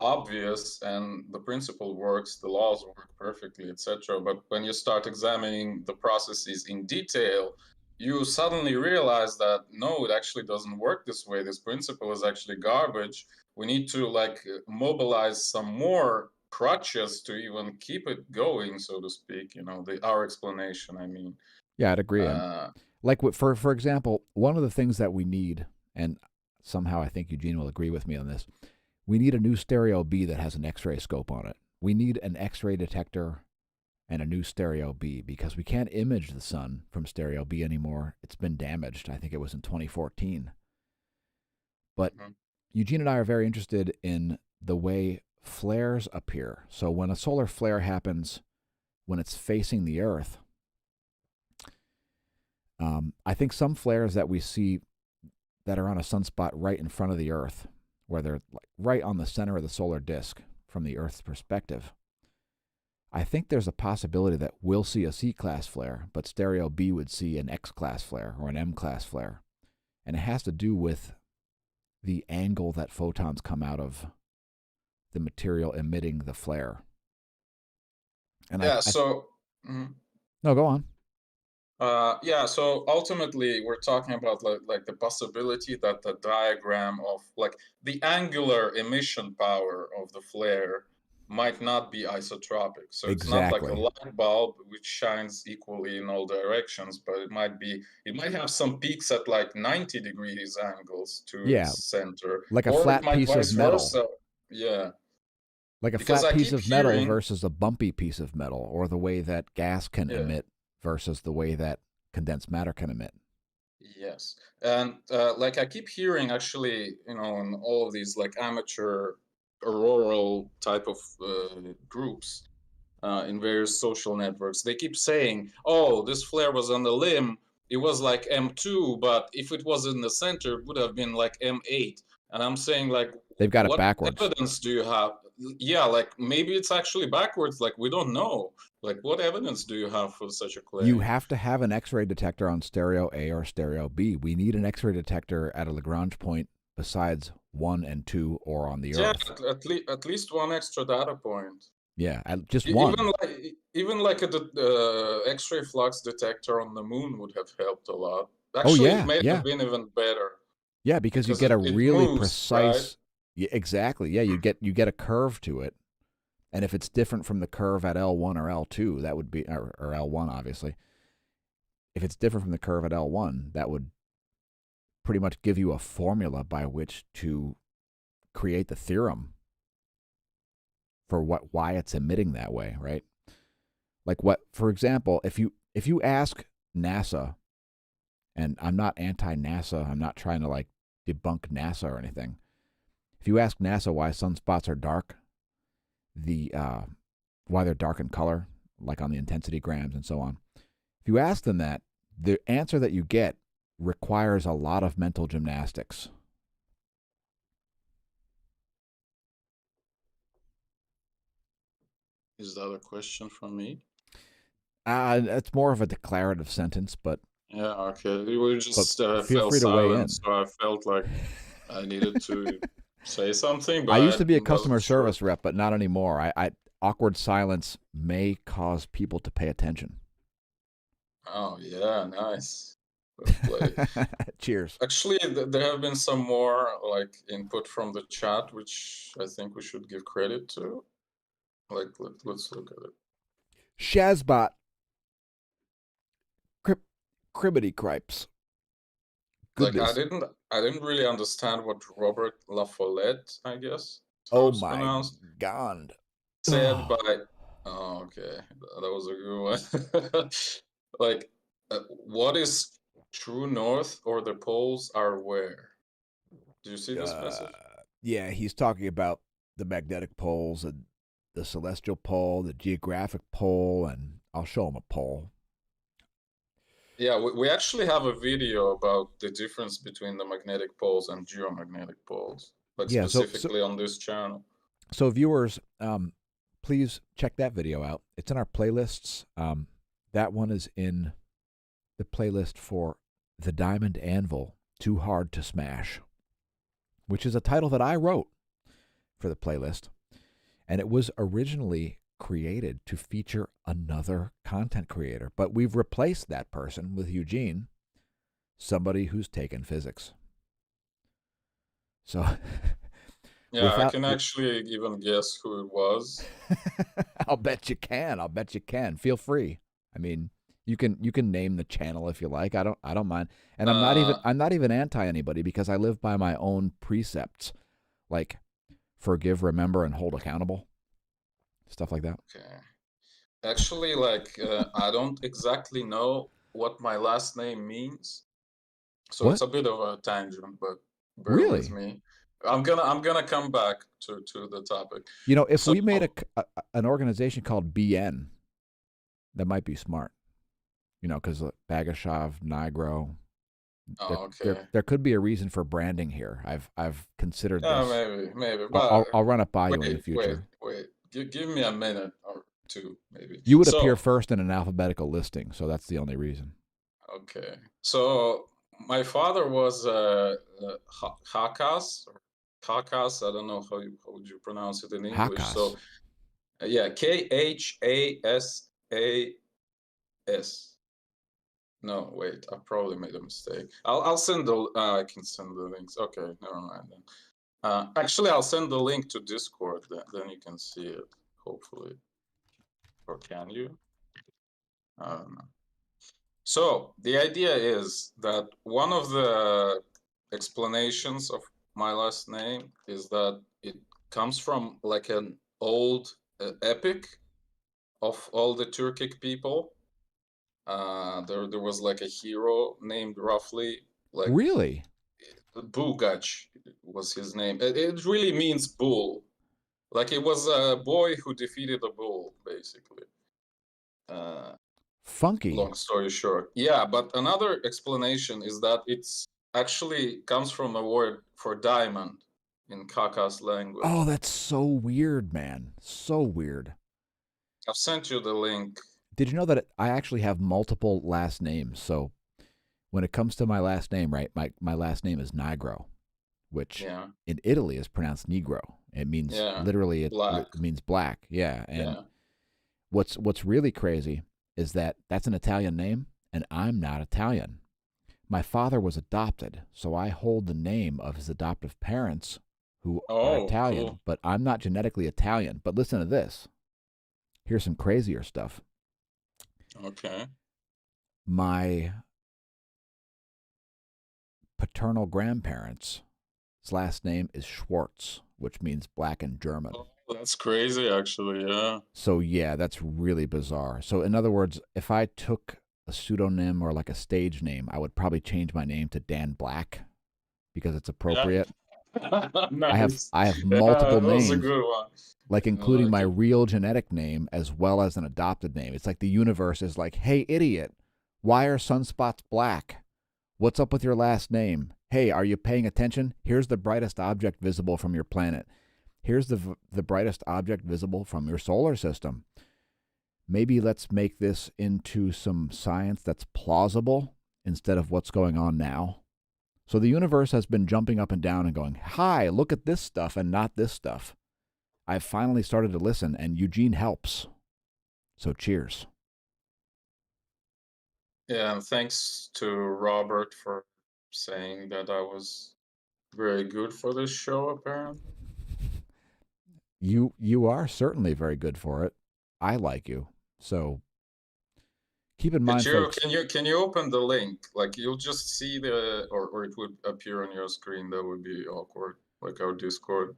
obvious, and the principle works, the laws work perfectly, etc. But when you start examining the processes in detail, you suddenly realize that no, it actually doesn't work this way. This principle is actually garbage. We need to like mobilize some more crutches to even keep it going, so to speak. The our explanation, I mean. Yeah, I'd agree. uh Like for example, one of the things that we need, and somehow I think Eugene will agree with me on this, we need a new stereo B that has an X-ray scope on it. We need an X-ray detector and a new stereo B, because we can't image the sun from stereo B anymore. It's been damaged. I think it was in 2014. But mhm. Eugene and I are very interested in the way flares appear. So when a solar flare happens, when it's facing the Earth, I think some flares that we see that are on a sunspot right in front of the Earth, where they're like right on the center of the solar disk from the Earth's perspective, I think there's a possibility that we'll see a C-class flare, but stereo B would see an X-class flare or an M-class flare. And it has to do with the angle that photons come out of the material emitting the flare. And Yeah, so mhm. no, go on. Yeah, so ultimately we're talking about like the possibility that the diagram of like the angular emission power of the flare might not be isotropic. So it's not like a Exactly. light bulb which shines equally in all directions, but it might have some peaks at like 90 degrees angles to Yeah, its center, like a or it flat might piece of vice metal. versa. Yeah, Like a because flat I piece keep of metal hearing, versus a bumpy piece of metal, or the way that gas can yeah. emit versus the way that condensed matter can emit. Yes, and like I keep hearing, actually, in all of these like amateur auroral type of groups in various social networks, they keep saying, "Oh, this flare was on the limb. It was like M2, but if it was in the center, it would have been like M8." And I'm saying, like, They've got it what backwards. evidence do you have? Yeah, like maybe it's actually backwards. Like we don't know. Like, what evidence do you have for such a You claim? have to have an X-ray detector on stereo A or stereo B. We need an X-ray detector at a Lagrange point besides 1 and 2 or on the Yeah, Earth. at least one extra data point. Yeah, just E- Even one. like even like a X-ray flux detector on the moon would have helped a lot. Oh Actually, it yeah, may have yeah. been even better Yeah, because you because get a it really moves, right? precise. Yeah, exactly. Yeah, you get a curve to it. And if it's different from the curve at L1 or L2, that would be or L1 obviously. If it's different from the curve at L1, that would pretty much give you a formula by which to create the theorem for why it's emitting that way, right? Like what, for example, if you ask NASA, and I'm not anti-NASA, I'm not trying to like debunk NASA or anything. If you ask NASA why sunspots are dark, the why they're dark in color, like on the intensity grams and so on. If you ask them that, the answer that you get requires a lot of mental gymnastics. Is that a question from me? It's more of a declarative sentence, but Yeah, okay. We but just feel fell free to weigh silent, in. so I felt like I needed to say something, I but used to I be a customer wasn't sure. service rep, but not anymore. Awkward silence may cause people to pay attention. Oh yeah, nice. Well played. Cheers. Actually, there have been some more like input from the chat, which I think we should give credit to. Like, let's look at it. Shazbot, crib, cribbity cripes. Like, Goodness. I didn't really understand what Robert La Follette, I guess, is how Oh it's my pronounced, God. said by. Oh, okay, that was a good one. Like, what is true north, or the poles are where? Do you see this uh, message? yeah, he's talking about the magnetic poles and the celestial pole, the geographic pole, and I'll show him a pole. Yeah, we actually have a video about the difference between the magnetic poles and geomagnetic poles, like Yeah, so specifically on this channel. so viewers, please check that video out. It's in our playlists. That one is in the playlist for The Diamond Anvil, Too Hard to Smash, which is a title that I wrote for the playlist. And it was originally created to feature another content creator. But we've replaced that person with Eugene, somebody who's taken physics. So Yeah, I without, can actually even guess who it was. I'll bet you can. I'll bet you can. Feel free. I mean, you can name the channel if you like. I don't mind. And Uh, I'm not even anti anybody because I live by my own precepts, like forgive, remember, and hold accountable. Stuff like that. okay. Actually, like, I don't exactly know what my last name means, so it's What? a bit of a tangent, but bear with Really? me. I'm gonna come back to the topic. If So, we made an organization called BN, that might be smart. Because Bagashov, Nigro, oh, okay. there could be a reason for branding here. I've considered Yeah, this. maybe, I'll, but I'll, I'll run it by you in the wait, future. wait. Give me a minute or two, maybe. You would appear So, first in an alphabetical listing, so that's the only reason. okay. So, my father was Hakas, or Hakas. I don't know how would you pronounce it in English. Hakas. So, yeah, Khasas. No, wait, I probably made a mistake. I'll send the I can send the links. Okay, never mind then. Actually, I'll send the link to Discord. Then you can see it. Hopefully, or can you? I don't know. So the idea is that one of the explanations of my last name is that it comes from like an old epic of all the Turkic people. There was like a hero named roughly like Really? Bugach was his name. It really means bull. Like it was a boy who defeated a bull, basically. Uh, Funky. long story short. Yeah, but another explanation is that it's actually comes from a word for diamond in Kaka's Oh, language. that's so weird, man. So weird. I've sent you the link. Did you know that I actually have multiple last names? So when it comes to my last name, right, my last name is Nigro, which Yeah, in Italy is pronounced Negro. It means yeah, literally black. it means black. Yeah, and Yeah. what's really crazy is that that's an Italian name, and I'm not Italian. My father was adopted, so I hold the name of his adoptive parents who are Oh, Italian, cool. but I'm not genetically Italian. But listen to this. Here's some crazier stuff. Okay. My paternal grandparents' last name is Schwartz, which means black in German. Oh, that's crazy, actually. Yeah. So yeah, that's really bizarre. So in other words, if I took a pseudonym or like a stage name, I would probably change my name to Dan Black because it's Yeah. appropriate. Nice. I have Yeah, multiple that was a names, good one. like I including my like it. real genetic name as well as an adopted name. It's like the universe is like, "Hey idiot, why are sunspots black? What's up with your last name? Hey, are you paying attention? Here's the brightest object visible from your planet. Here's the brightest object visible from your solar system. Maybe let's make this into some science that's plausible instead of what's going on now." So the universe has been jumping up and down and going, "Hi, look at this stuff and not this stuff." I've finally started to listen, and Eugene helps. So cheers. Yeah, and thanks to Robert for saying that I was very good for this show, apparently. You are certainly very good for it. I like you. So keep in Could mind, you folks, can you open the link? Like you'll just see the or it would appear on your screen. That would be awkward, like our Discord.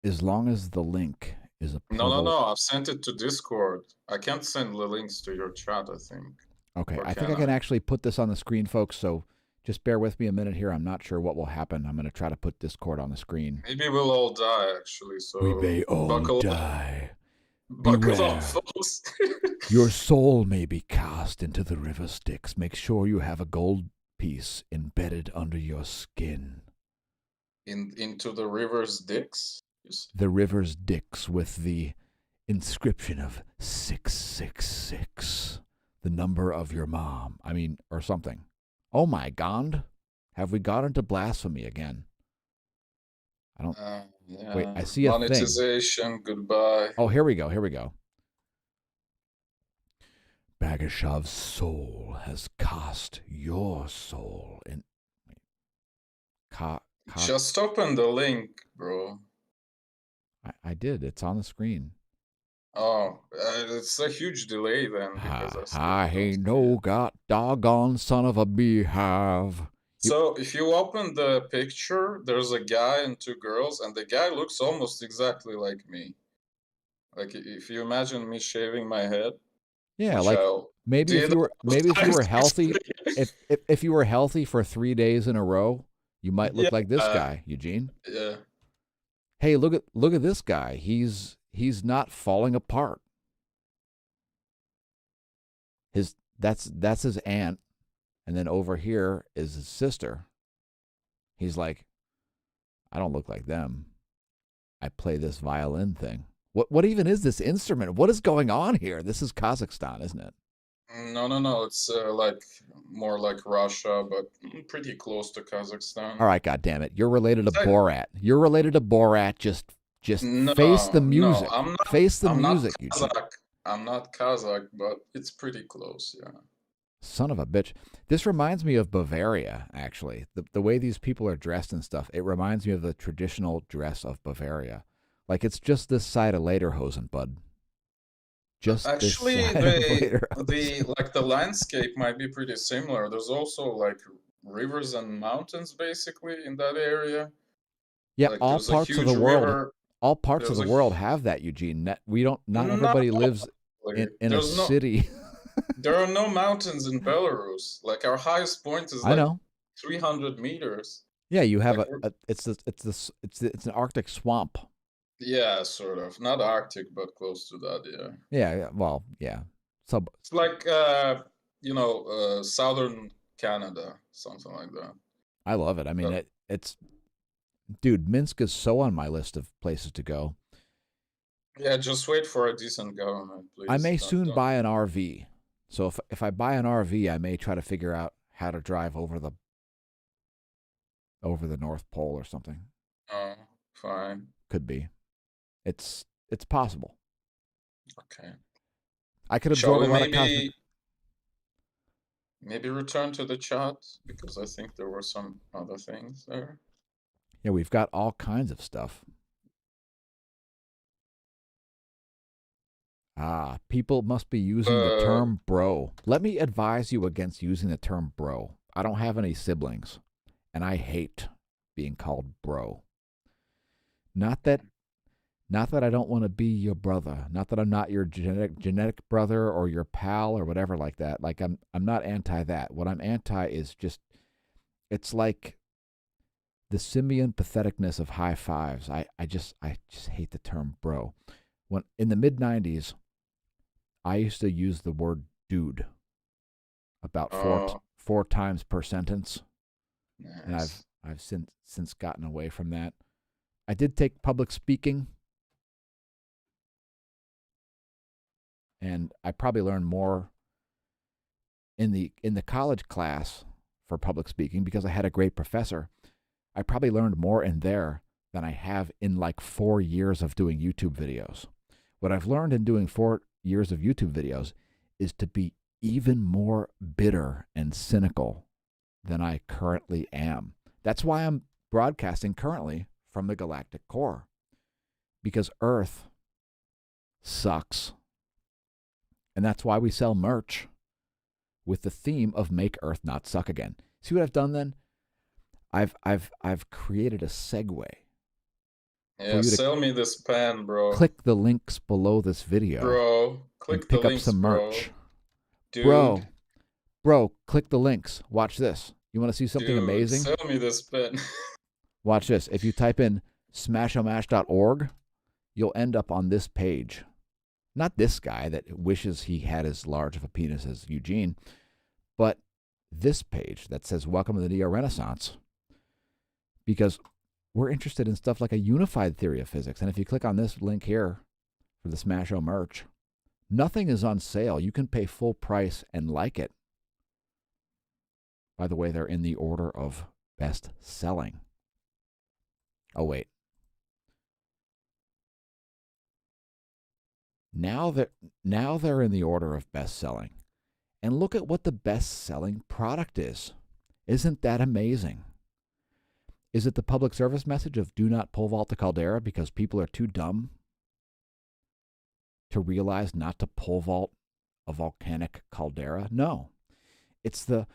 as long as the link is No, no, applicable. no. I've sent it to Discord. I can't send the links to your chat, I think. Okay, Or I think can I can I? actually put this on the screen, folks. So just bear with me a minute here. I'm not sure what will happen. I'm going to try to put Discord on the screen. Maybe we'll all die actually, We so may all buckle up. die. Buckle up, Beware. folks. Your soul may be cast into the river Styx. Make sure you have a gold piece embedded under your skin. Into the river's dicks? The river's Styx with the inscription of 666, the number of your mom. I mean, or something. Oh my God. Have we got into blasphemy again? I don't. Wait, Yeah. I see a thing. Monetization, goodbye. Oh, here we go. Here we go. Bagashov's soul has cast your soul in. Cast. Just open the link, bro. I did. It's on the screen. Oh, it's a huge delay then because I still I don't ain't see no it. got doggone son of a beehive. You, So if you open the picture, there's a guy and two girls, and the guy looks almost exactly like me. Like if you imagine me shaving my head, yeah, which like I maybe if did you were a lot maybe of if you times were healthy, actually. if you were healthy for 3 days in a row, you might look Yeah, like this guy, Eugene. yeah. Hey, look at this guy. He's not falling apart. His that's his aunt, and then over here is his sister. He's like, I don't look like them. I play this violin thing. What even is this instrument? What is going on here? This is Kazakhstan, isn't it? No, no, no. It's like more like Russia, but pretty close to Kazakhstan. All right, God damn it! You're related to It's like, Borat. You're related to Borat. Just face the no, no. music. Face the I'm not music, Eugene. Kazakh. I'm not Kazakh, but it's pretty close. Yeah. Son of a bitch. This reminds me of Bavaria, actually. The way these people are dressed and stuff, it reminds me of the traditional dress of Bavaria. Like it's just this side of Lederhosen, bud. Just this Actually, side of the Lederhosen. like the landscape might be pretty similar. There's also like rivers and mountains basically in that area. Yeah, Like there's a huge river. all parts of There's the a world have that, Eugene. We don't. Not not everybody all lives actually. in a city. There are no mountains in Belarus. Like our highest point is I like know. 300 meters. Yeah, you have Like we're, it's an Arctic swamp. yeah, sort of. Not Arctic, but close to that, yeah. Yeah, well, yeah. Sub. It's like southern Canada, something like that. I love it. I mean, But it's dude. Minsk is so on my list of places to go. yeah, just wait for a decent government, I please. may soon Don't. buy an RV. So if I buy an RV, I may try to figure out how to drive over the North Pole or something. Oh, fine. Could be. It's possible. Okay. I could Shall absorb a we lot of cosmic. maybe return to the chat because I think there were some other things there. Yeah, we've got all kinds of stuff. People must be using the Uh, term bro. Let me advise you against using the term bro. I don't have any siblings, and I hate being called bro. Not that not that I don't want to be your brother. Not that I'm not your genetic brother or your pal or whatever like that. Like I'm not anti that. What I'm anti is just it's like the simian patheticness of high fives. I just hate the term bro. When in the mid 90s, I used to use the word dude about oh, four times per sentence, and nice. I've since gotten away from that. I did take public speaking, and I probably learned more in the college class for public speaking because I had a great professor. I probably learned more in there than I have in like 4 years of doing YouTube videos. What I've learned in doing 4 years of YouTube videos is to be even more bitter and cynical than I currently am. That's why I'm broadcasting currently from the galactic core, because Earth sucks. And that's why we sell merch with the theme of Make Earth Not Suck Again. See what I've done then? I've created a segue for Yeah, you to sell me this pen, bro. click the links below this video Bro, and click the pick up links, some bro. merch. Dude, Bro, click the links. Watch this. You want to see something dude, amazing? sell me this pen. Watch this. If you type in smashomash.org, you'll end up on this page. Not this guy that wishes he had as large of a penis as Eugene, but this page that says Welcome to the Neo Renaissance. Because we're interested in stuff like a unified theory of physics. And if you click on this link here for the smAsho merch, nothing is on sale. You can pay full price and like it. By the way, they're in the order of best selling. Oh, wait. Now they're in the order of best selling. And look at what the best selling product is. Isn't that amazing? Is it the public service message of do not pole vault the caldera because people are too dumb to realize not to pole vault a volcanic caldera? No. It's the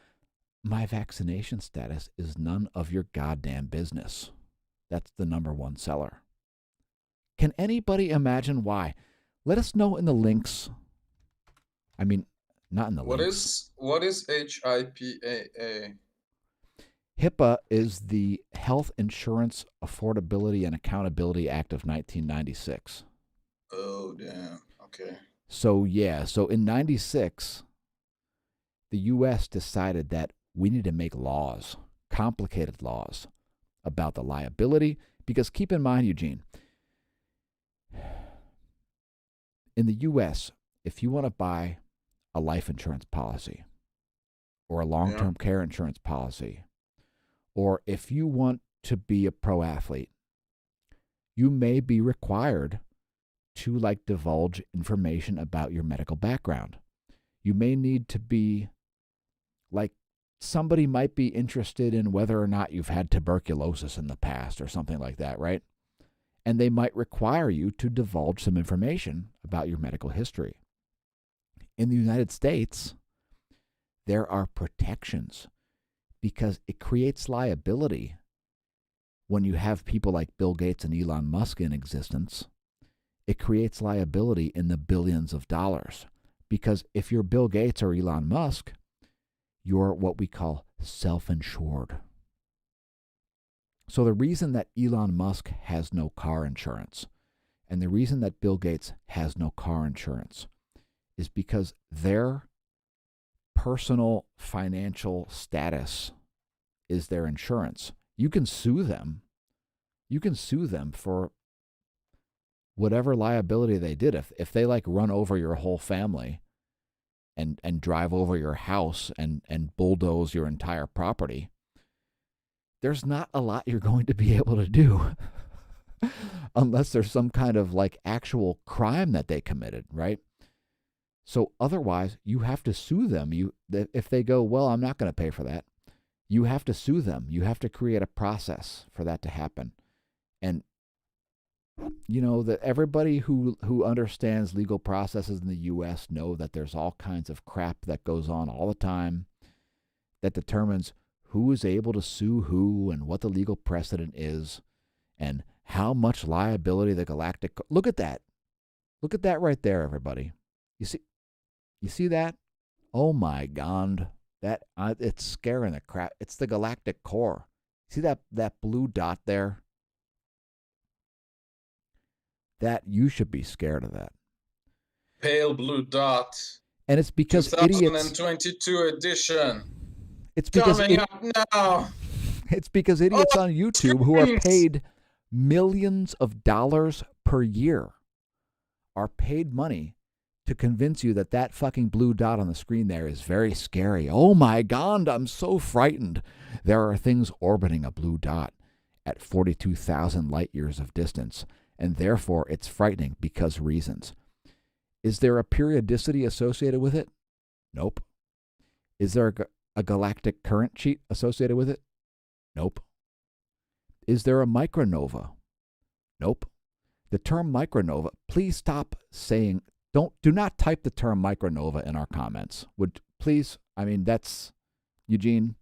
my vaccination status is none of your goddamn business. That's the number one seller. Can anybody imagine why? Let us know in the links. I mean, not in the links. What is HIPAA? HIPAA is the Health Insurance Affordability and Accountability Act of 1996. Oh, damn. Okay. So in 96, the US decided that we need to make laws, complicated laws about the liability, because keep in mind, Eugene, in the US, if you want to buy a life insurance policy or a Yeah. long-term care insurance policy, or if you want to be a pro athlete, you may be required to divulge information about your medical background. You may need to be Like somebody might be interested in whether or not you've had tuberculosis in the past or something like that, right? And they might require you to divulge some information about your medical history. In the United States, there are protections because it creates liability when you have people like Bill Gates and Elon Musk in existence. It creates liability in the billions of dollars because if you're Bill Gates or Elon Musk, you're what we call self-insured. So the reason that Elon Musk has no car insurance and the reason that Bill Gates has no car insurance is because their personal financial status is their insurance. You can sue them. You can sue them for whatever liability they did. If they like run over your whole family and drive over your house and bulldoze your entire property, there's not a lot you're going to be able to do unless there's some kind of like actual crime that they committed, right? So otherwise, you have to sue them. If they go, well, I'm not going to pay for that, you have to sue them. You have to create a process for that to happen. And you know that everybody who understands legal processes in the U.S. know that there's all kinds of crap that goes on all the time that determines who is able to sue who and what the legal precedent is and how much liability the galactic. Look at that. Look at that right there, everybody. You see that? Oh my God. That it's scaring the crap. It's the galactic core. See that blue dot there? That you should be scared of that. Pale blue dot. And it's because idiots. 2022 edition. It's because coming up now. It's because idiots on YouTube who are paid millions of dollars per year are paid money to convince you that that fucking blue dot on the screen there is very scary. Oh my God, I'm so frightened. There are things orbiting a blue dot at 42,000 light years of distance, and therefore it's frightening because reasons. Is there a periodicity associated with it? Nope. Is there a galactic current sheet associated with it? Nope. Is there a micronova? Nope. The term micronova, please stop saying, do not type the term micronova in our comments. Please, I mean, that's, Eugene,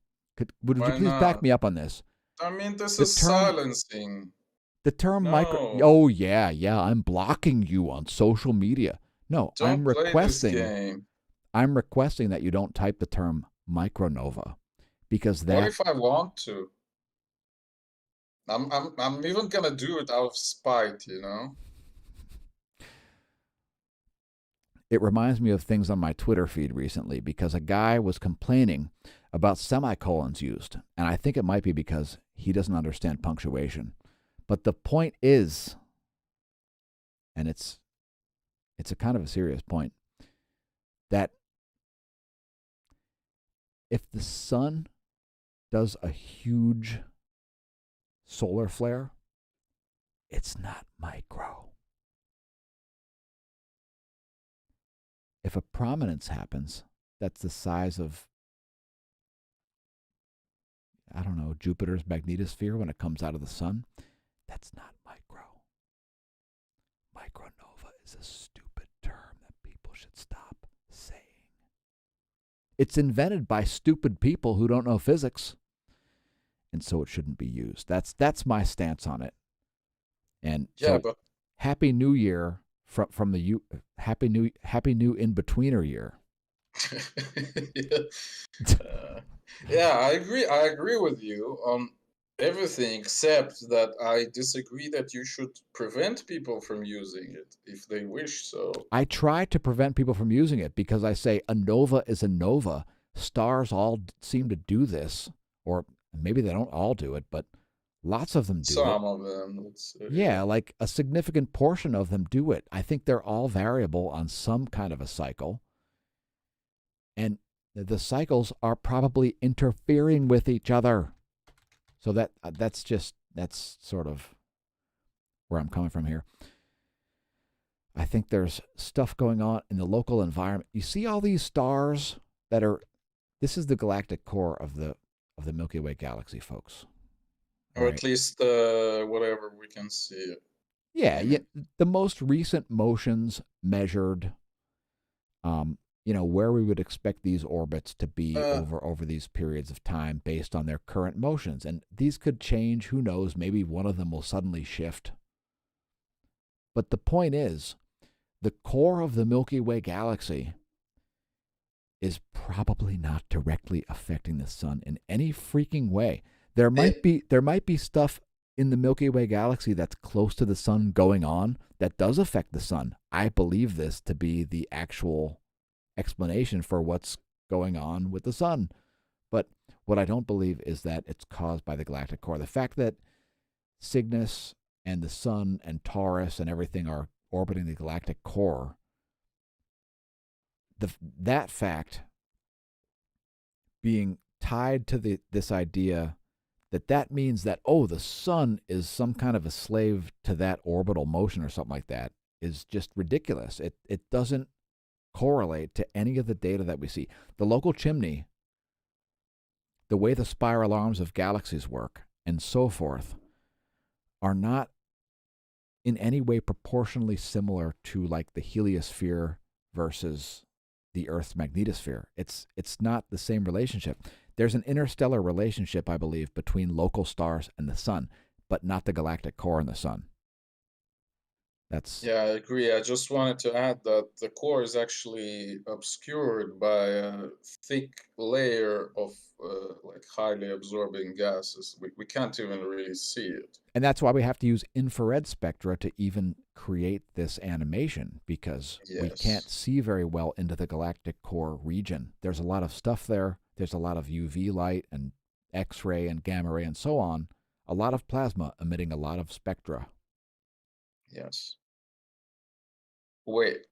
would you please back me up on this? I mean, this is silencing. The term oh yeah, I'm blocking you on social media. No, I'm requesting that you don't type the term micronova because that. What if I want to? I'm even gonna do it out of spite, you know. It reminds me of things on my Twitter feed recently because a guy was complaining about semicolons used, and I think it might be because he doesn't understand punctuation. But the point is, and it's a kind of a serious point, that if the sun does a huge solar flare, it's not micro. If a prominence happens that's the size of, I don't know, Jupiter's magnetosphere when it comes out of the sun, that's not micro. Micronova is a stupid term that people should stop saying. It's invented by stupid people who don't know physics, and so it shouldn't be used. That's my stance on it. And yeah, so, but Happy New Year from the Happy New in-betweener year. Yeah, I agree with you on everything except that I disagree that you should prevent people from using it if they wish so. I try to prevent people from using it because I say a nova is a nova. Stars all seem to do this, or maybe they don't all do it, but lots of them do it. Some of them, let's say. Yeah, like a significant portion of them do it. I think they're all variable on some kind of a cycle. And the cycles are probably interfering with each other. So that's sort of where I'm coming from here. I think there's stuff going on in the local environment. You see all these stars that are This is the galactic core of the Milky Way galaxy, folks. All Or right. at least whatever we can see. Yeah, yeah. Maybe. The most recent motions measured, where we would expect these orbits to be Uh, over these periods of time based on their current motions, and these could change. Who knows? Maybe one of them will suddenly shift. But the point is, the core of the Milky Way galaxy is probably not directly affecting the sun in any freaking way. There might it, be stuff in the Milky Way galaxy that's close to the sun going on that does affect the sun. I believe this to be the actual explanation for what's going on with the sun. But what I don't believe is that it's caused by the galactic core. The fact that Cygnus and the sun and Taurus and everything are orbiting the galactic core, that fact being tied to this idea that means that, oh, the sun is some kind of a slave to that orbital motion or something like that is just ridiculous. It doesn't correlate to any of the data that we see. The local chimney, the way the spiral arms of galaxies work, and so forth, are not in any way proportionally similar to like the heliosphere versus the Earth's magnetosphere. It's not the same relationship. There's an interstellar relationship, I believe, between local stars and the sun, but not the galactic core and the sun. That's yeah, I agree. I just wanted to add that the core is actually obscured by a thick layer of like highly absorbing gases. We can't even really see it. and that's why we have to use infrared spectra to even create this animation, because we can't Yes. see very well into the galactic core region. There's a lot of stuff there. There's a lot of UV light and X-ray and gamma ray and so on. A lot of plasma emitting a lot of spectra. Yes. Wait,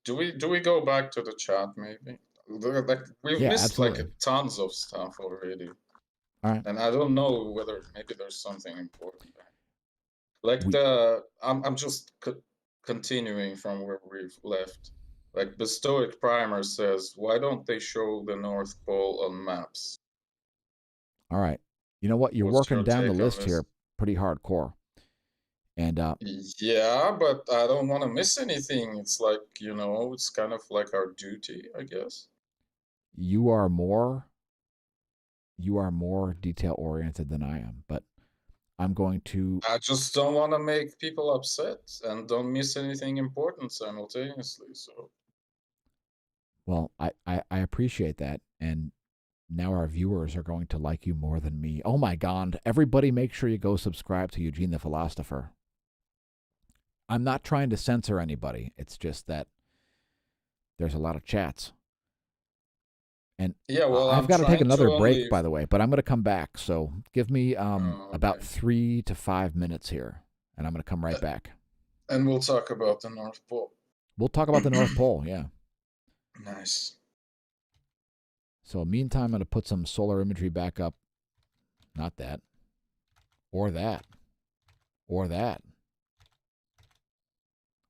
do we go back to the chat maybe? Like we've Yeah, missed like absolutely. tons of stuff already, All right. and I don't know whether maybe there's something important there. Like We I'm just continuing from where we've left. Like the Stoic Primer says, why don't they show the North Pole on maps? All right. You know what? You're What's working your down the take on list this? here pretty hardcore. And Yeah, but I don't want to miss anything. It's like, it's kind of like our duty, I guess. you are more detail oriented than I am, but I'm going to I just don't want to make people upset and don't miss anything important simultaneously. So, well, I appreciate that. And now our viewers are going to like you more than me. Oh my God. Everybody make sure you go subscribe to Eugene the Philostopher. I'm not trying to censor anybody. It's just that there's a lot of chats. And yeah, well, I've I'm got to take trying to another break, only. by the way, but I'm going to come back. So give me about Okay. 3 to 5 minutes here, and I'm going to come right back. And we'll talk about the North Pole. We'll talk about the North Pole, yeah. Nice. So meantime, I'm going to put some solar imagery back up. Not that. Or that. Or that.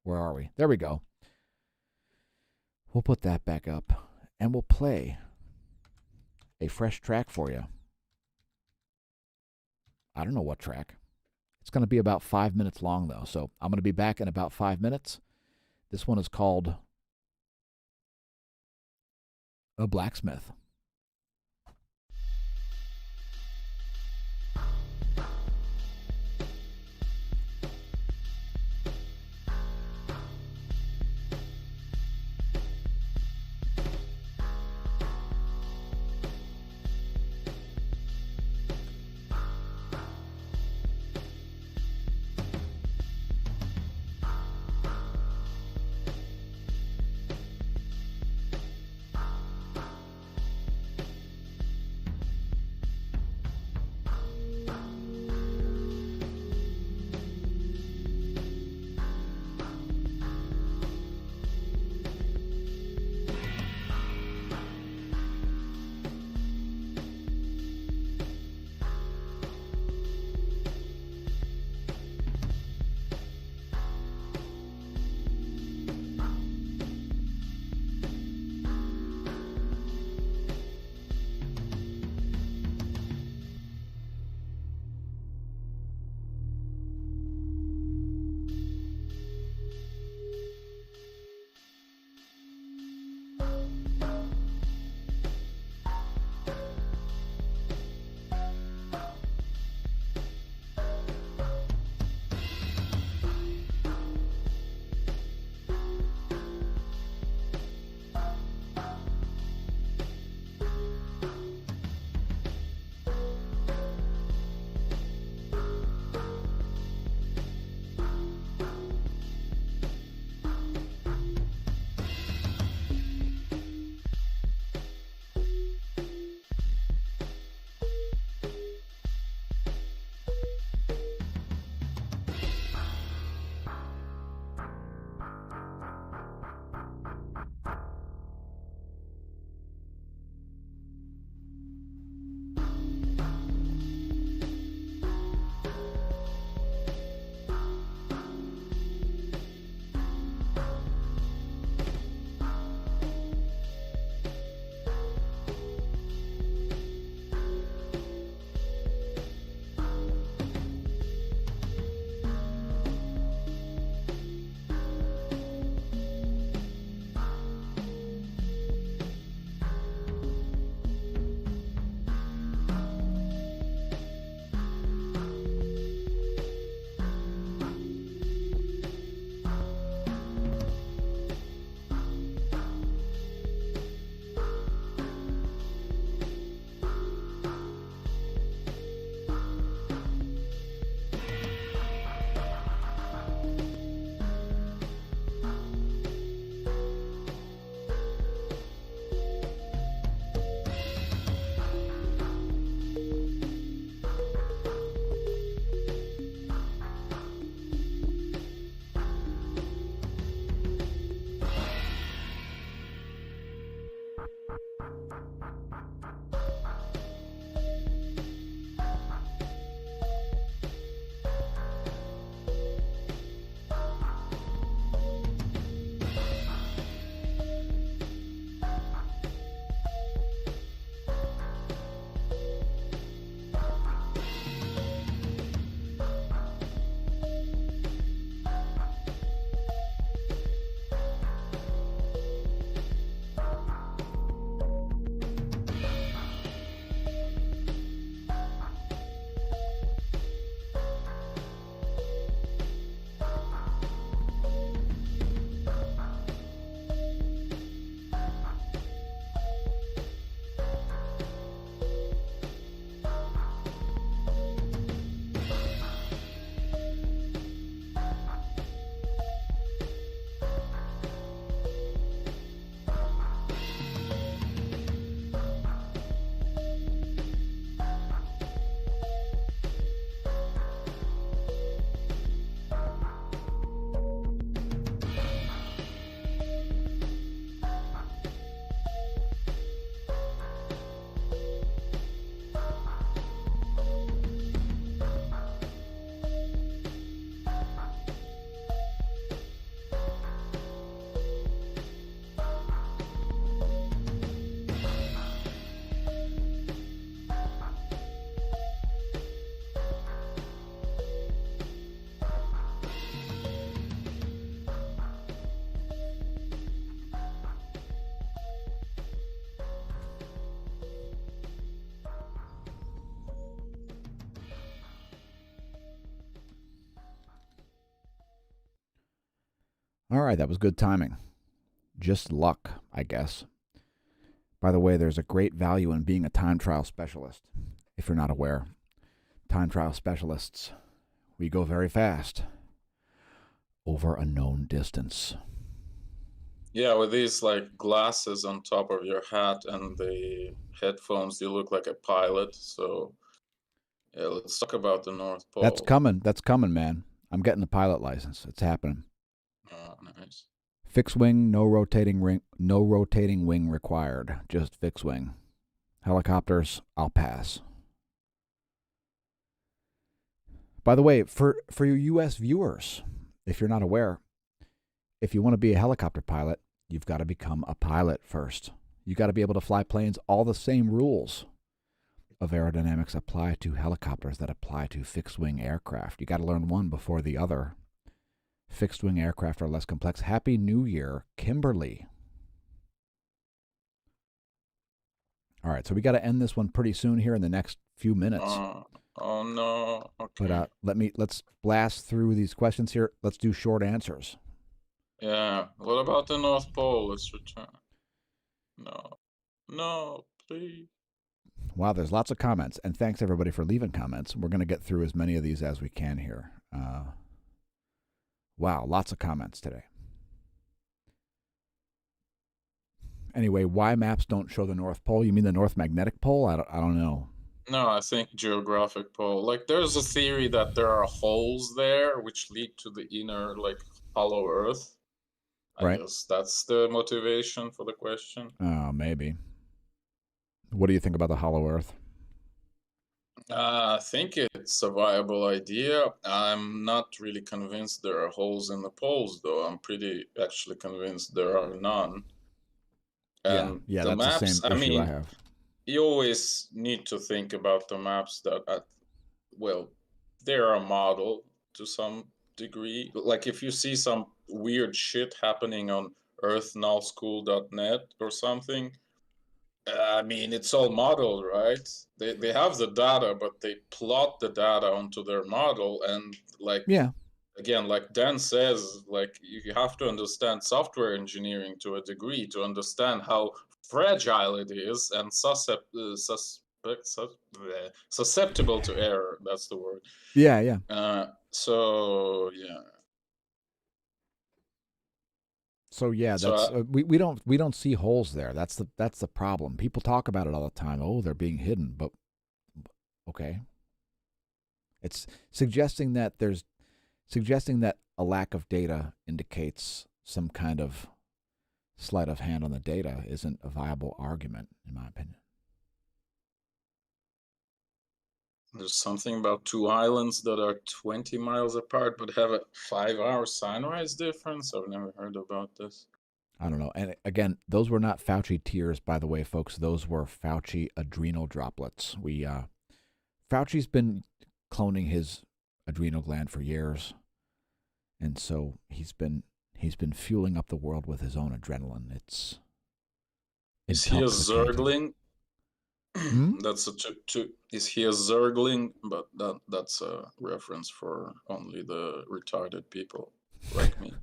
Where are we? There we go. We'll put that back up, and we'll play a fresh track for you. I don't know what track. It's going to be about 5 minutes long, though, so I'm going to be back in about 5 minutes. This one is called A Blacksmith. All right, that was good timing. Just luck, I guess. By the way, there's a great value in being a time trial specialist. If you're not aware, time trial specialists, we go very fast over a known distance. Yeah, with these like glasses on top of your hat and the headphones, you look like a pilot. So yeah, let's talk about the North That's Pole. coming. That's coming, man. I'm getting the pilot license. It's happening. Oh, nice. Fixed wing, no rotating wing required. Just fixed wing. Helicopters, I'll pass. By the way, for your U.S. viewers, if you're not aware, if you want to be a helicopter pilot, you've got to become a pilot first. You got to be able to fly planes. All the same rules of aerodynamics apply to helicopters that apply to fixed wing aircraft. You got to learn one before the other. Fixed wing aircraft are less complex. Happy New Year, Kimberly. All right, so we got to end this one pretty soon here in the next few minutes. Oh no. Okay. But let's blast through these questions here. Let's do short answers. Yeah. What about the North Pole? Let's return. No. No, please. Wow, there's lots of comments, and thanks everybody for leaving comments. We're going to get through as many of these as we can here. Wow, lots of comments today. Anyway, why maps don't show the North Pole? You mean the North Magnetic Pole? I don't know. No, I think geographic pole. Like there's a theory that there are holes there which lead to the inner like hollow Earth. I Right? guess that's the motivation for the question. Maybe. What do you think about the Hollow Earth? I think it's a viable idea. I'm not really convinced there are holes in the poles, though. I'm pretty actually convinced there are none. Yeah, And the that's the maps, same I issue I mean, have. you always need to think about the maps that, well, they're a model to some degree. Like if you see some weird shit happening on earthnullschool.net or something, I mean, it's all modeled, right? They have the data, but they plot the data onto their model, and like Yeah, again, like Dan says, like you have to understand software engineering to a degree to understand how fragile it is and susceptible to error. That's the word. yeah. So yeah. So yeah, So that's we don't see holes there. That's the problem. People talk about it all the time. Oh, they're being hidden, but okay. It's suggesting that a lack of data indicates some kind of sleight of hand on the data isn't a viable argument, in my opinion. there's something about two islands that are 20 miles apart but have a 5 hour sunrise difference. I've never heard about this. I don't know. And again, those were not Fauci tears, by the way, folks. Those were Fauci adrenal droplets. Fauci's been cloning his adrenal gland for years, and so he's been fueling up the world with his own adrenaline. It's Is he a intoxicating. Zergling? That's a is he a Zergling? But that's a reference for only the retarded people like me.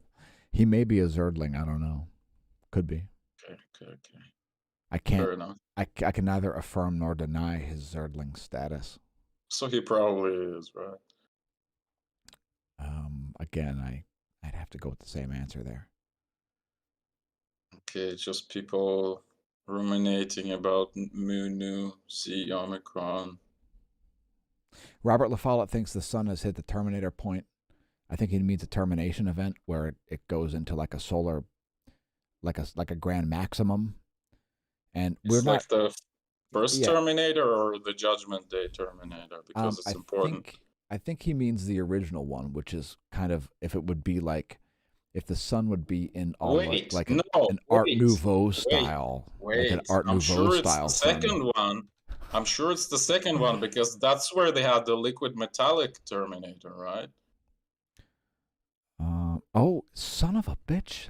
He may be a Zerdling. I don't know. Could be. Okay. I can't. Fair enough. I can neither affirm nor deny his Zerdling status. So he probably is, right? Again, I'd have to go with the same answer there. Okay, just people ruminating about Mu, C, Omicron. Robert LaFollette thinks the sun has hit the terminator point. I think he means a termination event where it goes into like a solar, like a grand maximum. And we're It's not. like the first Yeah. Terminator or the Judgment Day Terminator, because it's important. I think he means the original one, which is kind of if it would be like if the sun would be in almost like an Art Nouveau style, like an Art I'm Nouveau sure it's style the sun. second one. I'm sure it's the second one because that's where they had the liquid metallic Terminator, right? Oh, son of a bitch!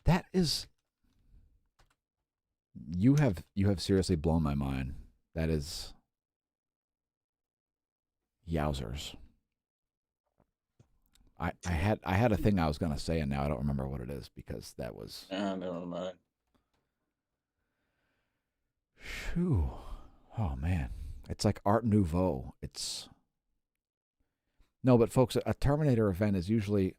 That is you have seriously blown my mind. That is yowzers. I had a thing I was gonna say, and now I don't remember what it is because that was. Never mind. Phew. Oh man, it's like Art Nouveau. It's no, but folks, a Terminator event is usually,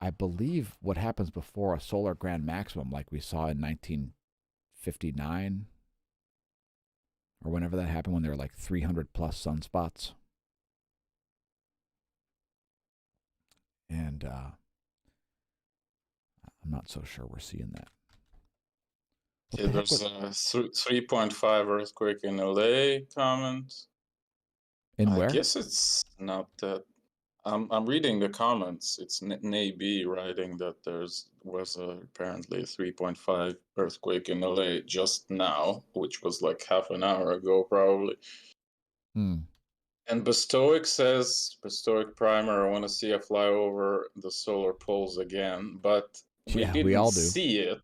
I believe, what happens before a solar grand maximum, like we saw in 1959 or whenever that happened, when there were like 300 plus sunspots. And I'm not so sure we're seeing that. What Okay, the heck there's was a 3.5 earthquake in LA comment. in I where? guess it's not that. I'm reading the comments. It's Nabi writing that was apparently a 3.5 earthquake in LA just now, which was like half an hour ago probably. Hmm. And Bestoic says, Bestoic Primer, I want to see a fly over the solar poles again, but we Yeah, we didn't all do. see it.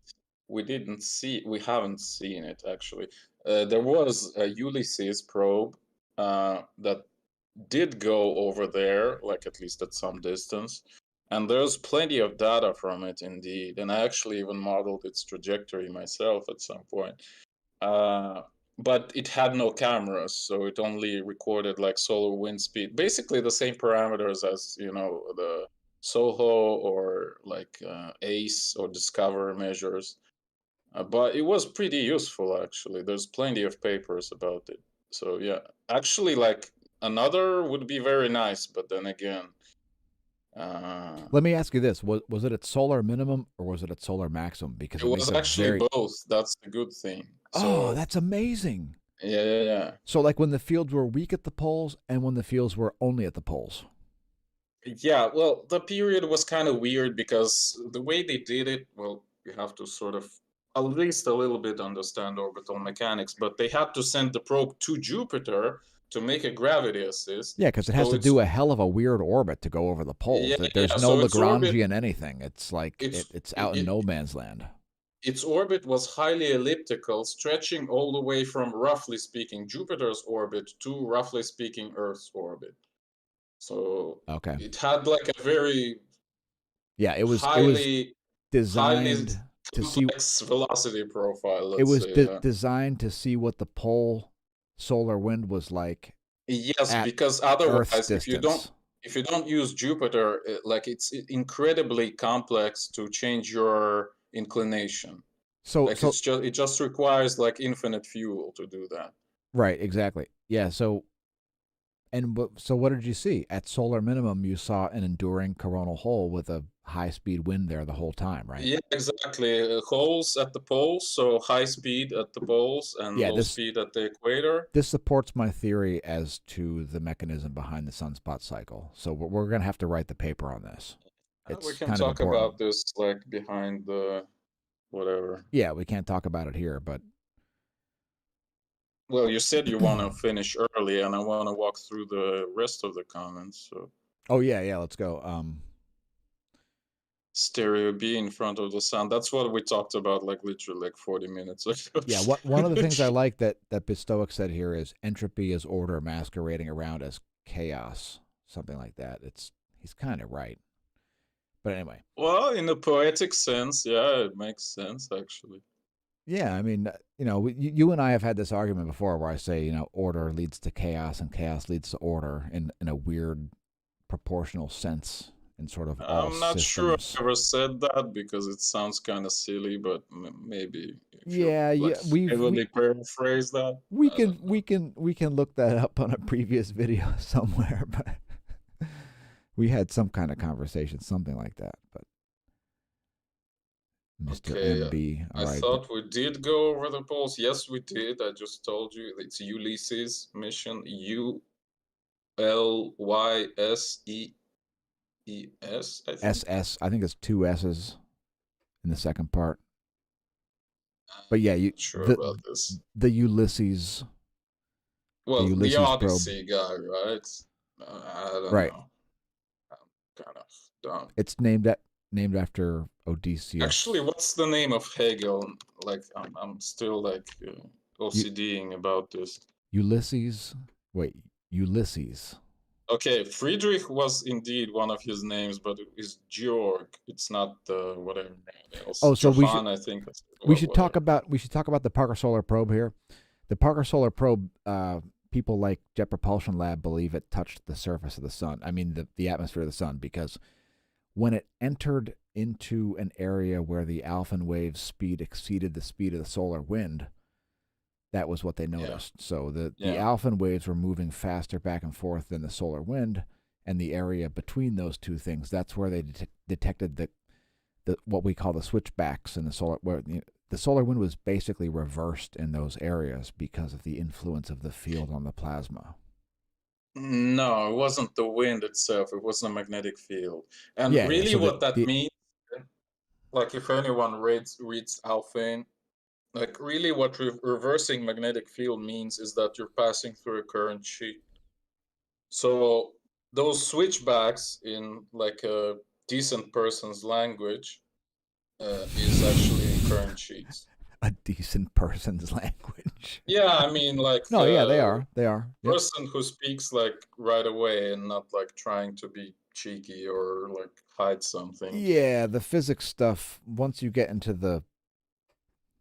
We haven't seen it actually. There was a Ulysses probe that did go over there, like at least at some distance. And there's plenty of data from it indeed. And I actually even modeled its trajectory myself at some point. Uh, but it had no cameras, so it only recorded like solar wind speed, basically the same parameters as the SOHO or like ACE or Discover measures. But it was pretty useful actually. There's plenty of papers about it. So yeah, actually, like another would be very nice, but then again, uh, Let me ask you this: was it at solar minimum or was it at solar maximum? Because it it makes was a actually very both. That's the good thing. oh, So that's amazing. yeah, yeah, yeah. So like when the fields were weak at the poles and when the fields were only at the poles. Yeah, well, the period was kind of weird because the way they did it, well, you have to sort of at least a little bit understand orbital mechanics, but they had to send the probe to Jupiter to make a gravity assist. Yeah, because it has So to do a hell of a weird orbit to go over the poles. yeah, That yeah, there's no so its orbit Lagrangian anything. It's like it's it's it, out in it no man's land. its orbit was highly elliptical, stretching all the way from roughly speaking Jupiter's orbit to roughly speaking Earth's orbit. So Okay. it had like a very Yeah, it was highly highly designed to see complex velocity profile, it let's was say. Yeah. designed to see what the pole solar wind was like Yes, at because Earth's otherwise, distance. if you don't use Jupiter, like it's incredibly complex to change your inclination. So Like so it just requires like infinite fuel to do that. right, exactly. Yeah, so what did you see? At solar minimum, you saw an enduring coronal hole with a high speed wind there the whole time, right? Yeah, exactly. Holes at the poles, so high speed at the poles and Yeah, low this speed at the equator. this supports my theory as to the mechanism behind the sunspot cycle. So we're going to have to write the paper on this. We It's can kind of talk important. about this like behind the whatever. Yeah, we can't talk about it here, but Well, you said you want to finish early, and I want to walk through the rest of the comments. So oh yeah, let's go. stereo B in front of the sun. That's what we talked about, like literally like 40 minutes ago. Yeah, one of the things I like that Bestoic said here is entropy is order masquerading around as chaos, something like that. He's kind of right. But anyway, Well, in a poetic sense, yeah, it makes sense actually. yeah, I mean, you and I have had this argument before where I say, order leads to chaos and chaos leads to order in a weird proportional sense in sort of all I'm not sure systems. I ever said that because it sounds kind of silly, but maybe if you Yeah, like yeah, heavily paraphrase that, we I don't can know. we can we can look that up on a previous video somewhere, but we had some kind of conversation, something like that. But Mr. Okay, MB, all I right, thought we did go over the polls. Yes, we did. I just told you it's Ulysses mission. Ulysses, I think. SS. I think it's two S's in the second part. But I'm yeah, not sure about this. the Ulysses the Well, the Ulysses probe. Odyssey guy, right? I don't Right. know. I'm kind of dumb. It's named after Actually, Odysseus. what's the name of Hegel? Like, I'm still like U- OCDing about this. Ulysses. Wait, Ulysses. Okay, Friedrich was indeed one of his names, but it is Georg. It's not whatever else. Oh, so Johann, I think. Whatever. we should talk about the Parker Solar Probe here. The Parker Solar Probe, people like Jet Propulsion Lab believe it touched the surface of the sun. I mean, the atmosphere of the sun, because when it entered into an area where the Alphen wave speed exceeded the speed of the solar wind, that was what they Yeah. noticed. So the Yeah. Alphen waves were moving faster back and forth than the solar wind, and the area between those two things, that's where they detected the what we call the switchbacks in the solar, where the solar wind was basically reversed in those areas because of the influence of the field on the plasma. No, it wasn't the wind itself. It was the magnetic field. And Yeah, yeah. really So what that the means, like if anyone reads Alfvén, like really what reversing magnetic field means is that you're passing through a current sheet. So those switchbacks in like a decent person's language is actually in current sheets. a decent person's language. Yeah, I mean like No, yeah, they are. They are. Yep. person who speaks like right away and not like trying to be cheeky or like hide something. Yeah, the physics stuff, once you get into the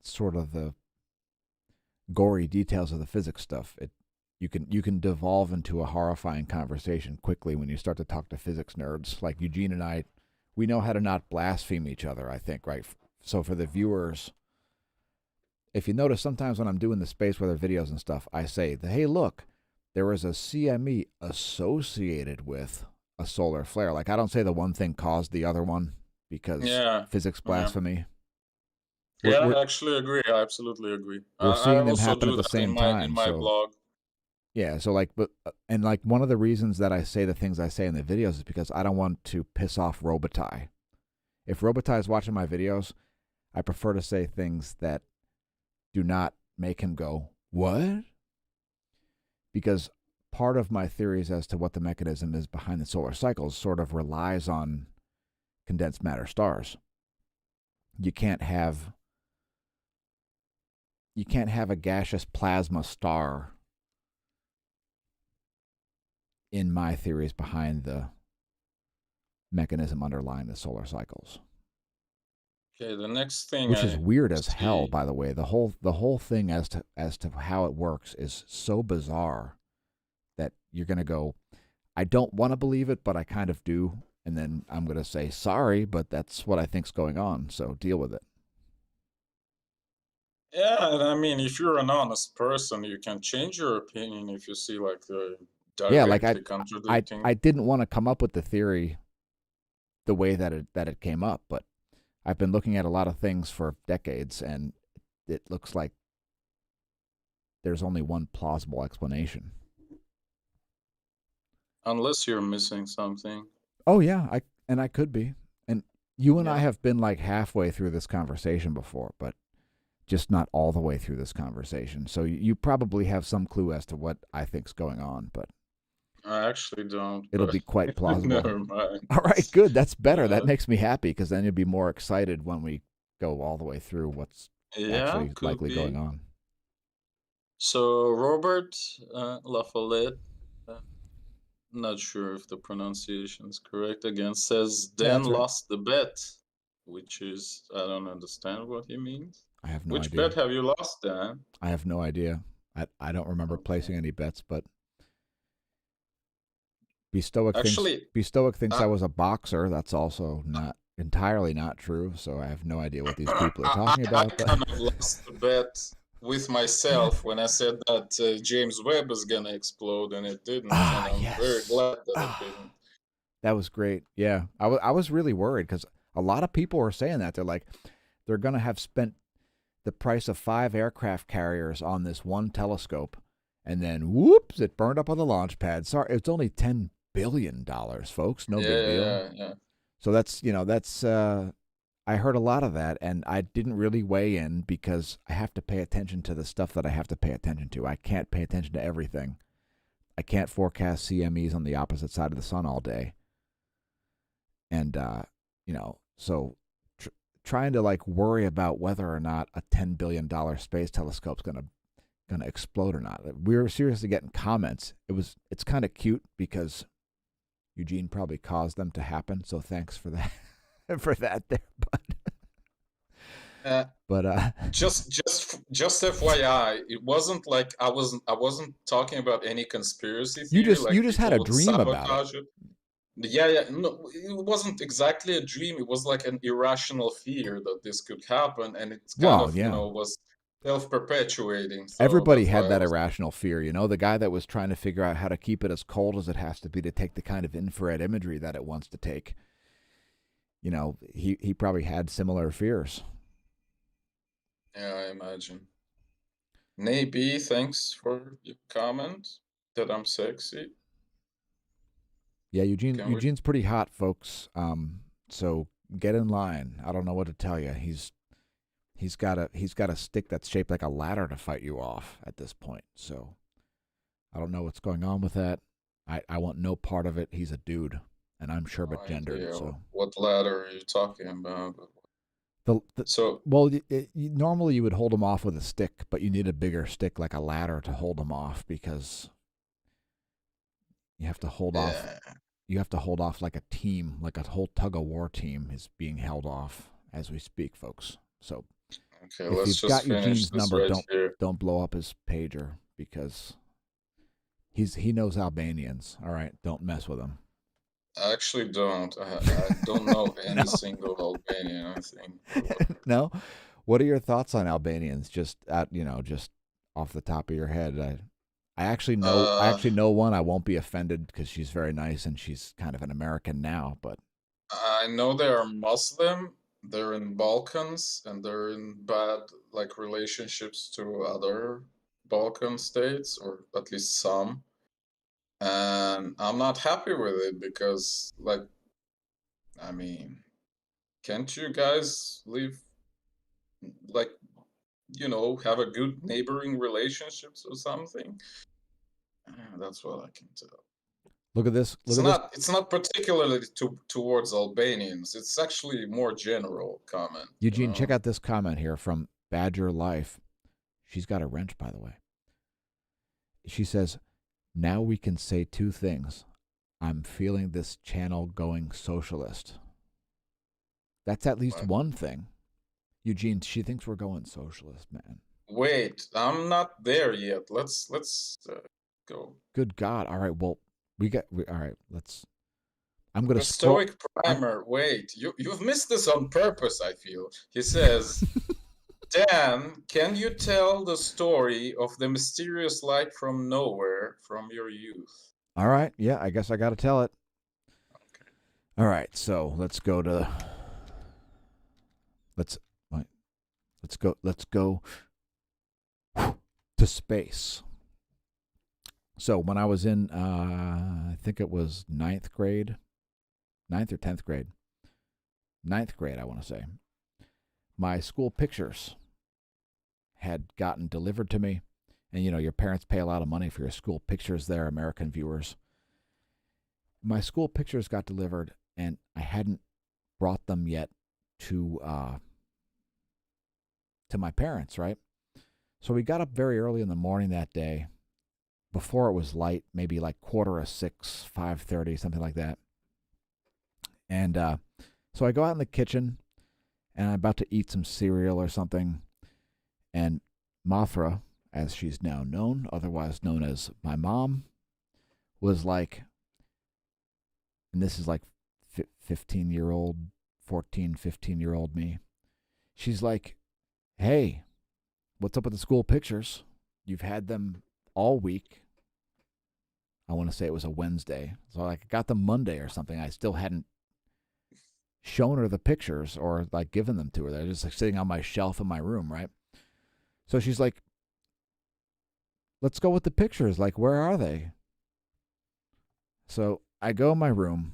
sort of the gory details of the physics stuff, you can devolve into a horrifying conversation quickly when you start to talk to physics nerds. Like Eugene and I, we know how to not blaspheme each other, I think, right? So for the viewers, if you notice, sometimes when I'm doing the space weather videos and stuff, I say, hey, look, there is a CME associated with a solar flare. Like, I don't say the one thing caused the other one because Yeah, physics yeah, blasphemy. yeah. We're I actually agree. I absolutely agree. I seeing them also happen at do the that in same my time. So blog. yeah, so like, but and like one of the reasons that I say the things I say in the videos is because I don't want to piss off Robitaille. If Robitaille is watching my videos, I prefer to say things that do not make him go, what? Because part of my theories as to what the mechanism is behind the solar cycles sort of relies on condensed matter stars. You can't have a gaseous plasma star in my theories behind the mechanism underlying the solar cycles. Okay, the next thing Which is I weird as hell, see. by the way. The whole thing as to how it works is so bizarre that you're gonna go, I don't want to believe it, but I kind of do, and then I'm gonna say sorry, but that's what I think's going on. So deal with it. Yeah, and I mean, if you're an honest person, you can change your opinion if you see like Yeah, like directly contradicting. I didn't want to come up with the theory the way that it came up, but I've been looking at a lot of things for decades, and it looks like there's only one plausible explanation. Unless you're missing something. Oh yeah, I could be. And you and I Yeah. have been like halfway through this conversation before, but just not all the way through this conversation. So you probably have some clue as to what I think's going on, but I actually don't, it'll but be quite plausible. never mind. All right, good. That's better. That Uh, makes me happy because then you'll be more excited when we go all the way through what's yeah, actually could likely going be. on. So Robert La Follette, uh, not sure if the pronunciation is correct again, says Yeah, Dan that's right. lost the bet, which is, I don't understand what he means. I have no Which idea. bet have you lost, Dan? I have no idea. I don't remember Okay. placing any bets, but Actually, Bestoic thinks I I, was a boxer. That's also not entirely not true. So I have no idea what these I, people are talking I about. But kind of lost the bet with myself when I said that James Webb is gonna explode and it didn't, and I'm very yes, glad that it didn't. that was great. Yeah, I was really worried because a lot of people were saying that they're gonna have spent the price of 5 aircraft carriers on this one telescope, and then whoops, it burned up on the launch pad. Sorry, it's only $10 billion, folks. No Yeah, big deal. yeah, yeah. So that's I heard a lot of that, and I didn't really weigh in because I have to pay attention to the stuff that I have to pay attention to. I can't pay attention to everything. I can't forecast CMEs on the opposite side of the sun all day, and so trying to like worry about whether or not a $10 billion space telescope's gonna explode or not. We were seriously getting comments. It's kind of cute because Eugene probably caused them to happen, so thanks for that for that there. Uh, But just FYI, it wasn't like I wasn't talking about any conspiracy you theory just you like just had people a would dream about it. sabotage it. Yeah, yeah, no, it wasn't exactly a dream. It was like an irrational fear that this could happen, and it's kind Well, of, yeah. was self-perpetuating. So Everybody that's had why I that was. irrational fear, the guy that was trying to figure out how to keep it as cold as it has to be to take the kind of infrared imagery that it wants to take. He probably had similar fears. Yeah, I imagine. Maybe thanks for your comment that I'm sexy. Yeah, Can we? Eugene's pretty hot, folks. So get in line. I don't know what to tell you. He's got a stick that's shaped like a ladder to fight you off at this point. So I don't know what's going on with that. I want no part of it. He's a dude, and I'm sure No but gendered. idea So what ladder are you talking about. the So well, normally you would hold him off with a stick, but you need a bigger stick like a ladder to hold him off because you have to hold off. yeah, You have to hold off like a team, like a whole tug of war team is being held off as we speak, folks. So okay, if let's you've just got finish Eugene's this number, right don't here. don't blow up his pager because he knows Albanians. All right, don't mess with him. I actually don't. I don't know of any No, single Albanian, I think, or whatever. no. What are your thoughts on Albanians? Just off the top of your head. I actually know. I Uh, actually know one. I won't be offended because she's very nice and she's kind of an American now. But I know they are Muslim. They're in Balkans, and they're in bad like relationships to other Balkan states, or at least some. And I'm not happy with it because, like, I mean, can't you guys live like, have a good neighboring relationships or something? That's what I can tell. look at this. Look It's at this. not it's not particularly towards Albanians. It's actually more general comment, Eugene, check out this comment here from Badger Life. She's got a wrench, by the way. She says, "Now we can say two things. I'm feeling this channel going socialist." That's at least What? one thing. Eugene, she thinks we're going socialist, man. Wait, I'm not there yet. Let's go. Good God. All right. Well, all right. I'm going to The scroll. Stoic I'm, primer. Wait, you've missed this on purpose, I feel. He says, Dan, can you tell the story of the mysterious light from nowhere from your youth? all right. Yeah, I guess I got to tell it. Okay. All right. So let's, wait, let's go to space. So when I was in, I think it was ninth or 10th grade, ninth grade, I want to say, my school pictures had gotten delivered to me. And, your parents pay a lot of money for your school pictures there, American viewers. My school pictures got delivered, and I hadn't brought them yet to my parents, right? So we got up very early in the morning that day, before it was light, maybe like 5:45, 5:30, something like that. And so I go out in the kitchen, and I'm about to eat some cereal or something, and Mothra, as she's now known, otherwise known as my mom, was like, and this is like 15-year-old, 14, 15-year-old me. She's like, "Hey, what's up with the school pictures? You've had them all week." I want to say it was a Wednesday. So I got them Monday or something. I still hadn't shown her the pictures or like given them to her. They're just like sitting on my shelf in my room, right? So she's like, "Let's go with the pictures. Like, where are they?" So I go in my room.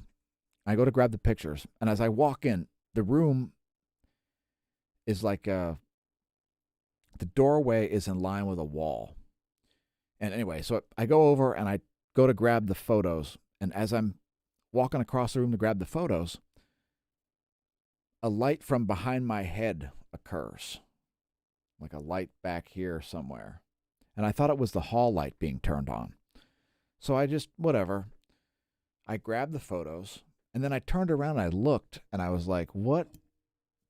I go to grab the pictures. And as I walk in, the room is like the doorway is in line with a wall. And anyway, so I go over and I go to grab the photos. And as I'm walking across the room to grab the photos, a light from behind my head occurs, like a light back here somewhere. And I thought it was the hall light being turned on. So I just, whatever. I grabbed the photos, and then I turned around and I looked, and I was like, "What?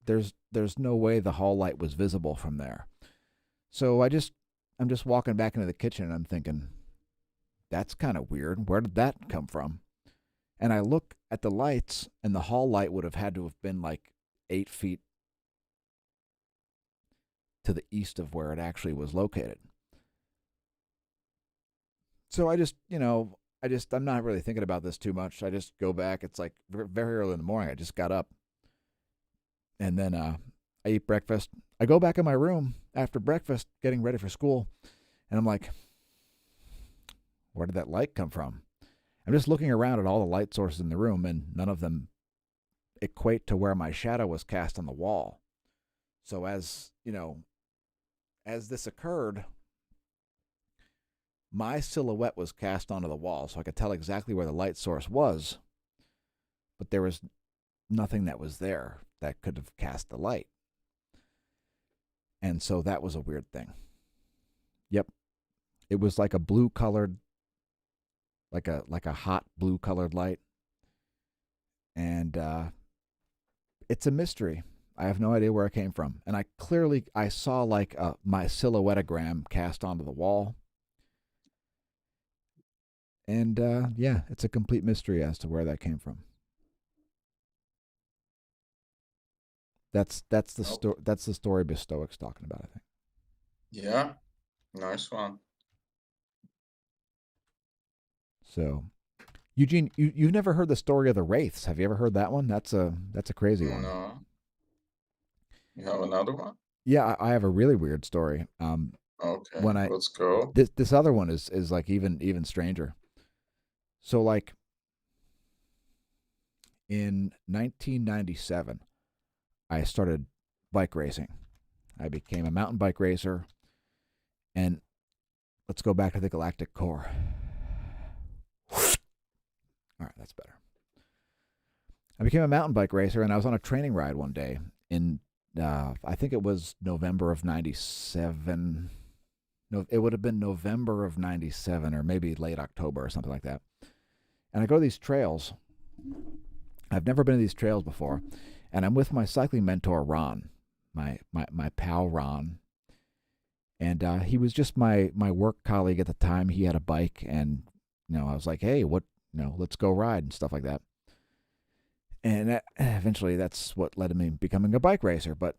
There's no way the hall light was visible from there." So I'm just walking back into the kitchen, and I'm thinking, "That's kind of weird. Where did that come from?" And I look at the lights, and the hall light would have had to have been like 8 feet to the east of where it actually was located. So I'm not really thinking about this too much. I just go back. It's like very early in the morning. I just got up, and then I eat breakfast. I go back in my room after breakfast, getting ready for school, and I'm like, where did that light come from? I'm just looking around at all the light sources in the room, and none of them equate to where my shadow was cast on the wall. So as this occurred, my silhouette was cast onto the wall, so I could tell exactly where the light source was, but there was nothing that was there that could have cast the light. And so that was a weird thing. Yep. It was like a blue colored, like a hot blue colored light. And it's a mystery. I have no idea where it came from. And I saw like my silhouetteogram cast onto the wall. And yeah, it's a complete mystery as to where that came from. That's the Oh, story. That's the story Stoic's talking about, I think. yeah, nice one. So, Eugene, you've never heard the story of the wraiths? Have you ever heard that one? That's a crazy one. No, you have another one? Yeah, I have a really weird story. Okay, When I let's go. this other one is like even stranger. So like in 1997, I started bike racing. I became a mountain bike racer, and let's go back to the galactic core. All right, that's better. I became a mountain bike racer, and I was on a training ride one day in, I think it was November of '97. No, it would have been November of '97, or maybe late October or something like that. And I go to these trails. I've never been to these trails before, and I'm with my cycling mentor Ron, my pal Ron, and he was just my work colleague at the time. He had a bike, and I was like, hey, let's go ride and stuff like that. And eventually, that's what led to me becoming a bike racer. But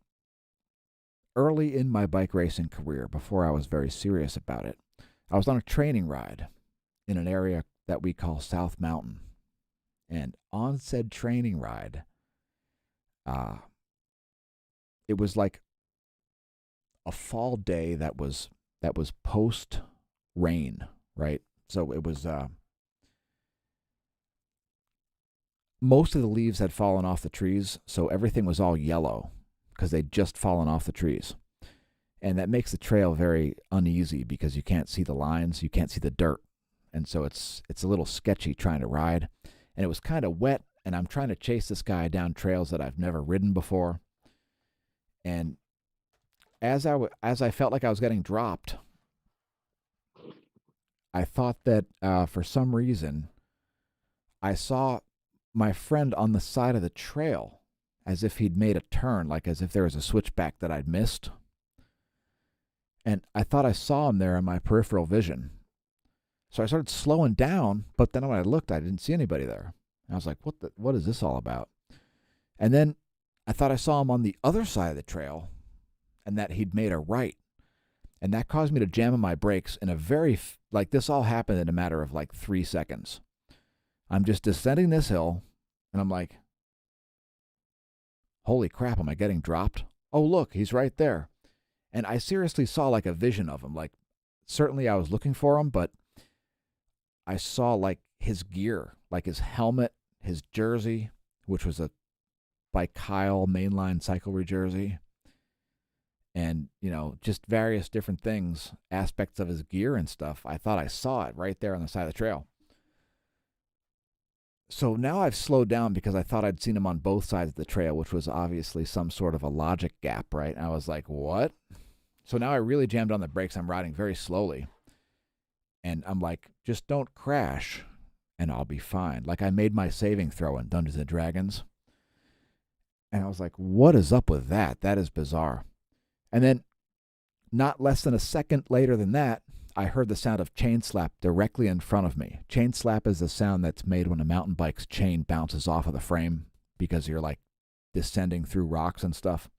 early in my bike racing career, before I was very serious about it, I was on a training ride in an area that we call South Mountain. And on said training ride, it was like a fall day that was post rain, right? So it was most of the leaves had fallen off the trees, so everything was all yellow because they'd just fallen off the trees. And that makes the trail very uneasy because you can't see the lines, you can't see the dirt. And so it's a little sketchy trying to ride. And it was kind of wet, and I'm trying to chase this guy down trails that I've never ridden before. And as I felt like I was getting dropped, I thought that for some reason I saw my friend on the side of the trail as if he'd made a turn, like as if there was a switchback that I'd missed. And I thought I saw him there in my peripheral vision. So I started slowing down, but then when I looked, I didn't see anybody there. I was like, what is this all about? And then I thought I saw him on the other side of the trail and that he'd made a right. And that caused me to jam on my brakes in a very, like this all happened in a matter of like 3 seconds. I'm just descending this hill, and I'm like, holy crap, am I getting dropped? Oh, look, he's right there. And I seriously saw like a vision of him. Like, certainly I was looking for him, but I saw like his gear, like his helmet, his jersey, which was a by Kyle mainline cyclery jersey, and, just various different things, aspects of his gear and stuff. I thought I saw it right there on the side of the trail. So now I've slowed down because I thought I'd seen him on both sides of the trail, which was obviously some sort of a logic gap, right? And I was like, what? So now I really jammed on the brakes. I'm riding very slowly. And I'm like, just don't crash. and I'll be fine. Like I made my saving throw in Dungeons and Dragons, and I was like, what is up with that? That is bizarre. And then, not less than a second later than that, I heard the sound of chain slap directly in front of me. Chain slap is the sound that's made when a mountain bike's chain bounces off of the frame because you're like descending through rocks and stuff.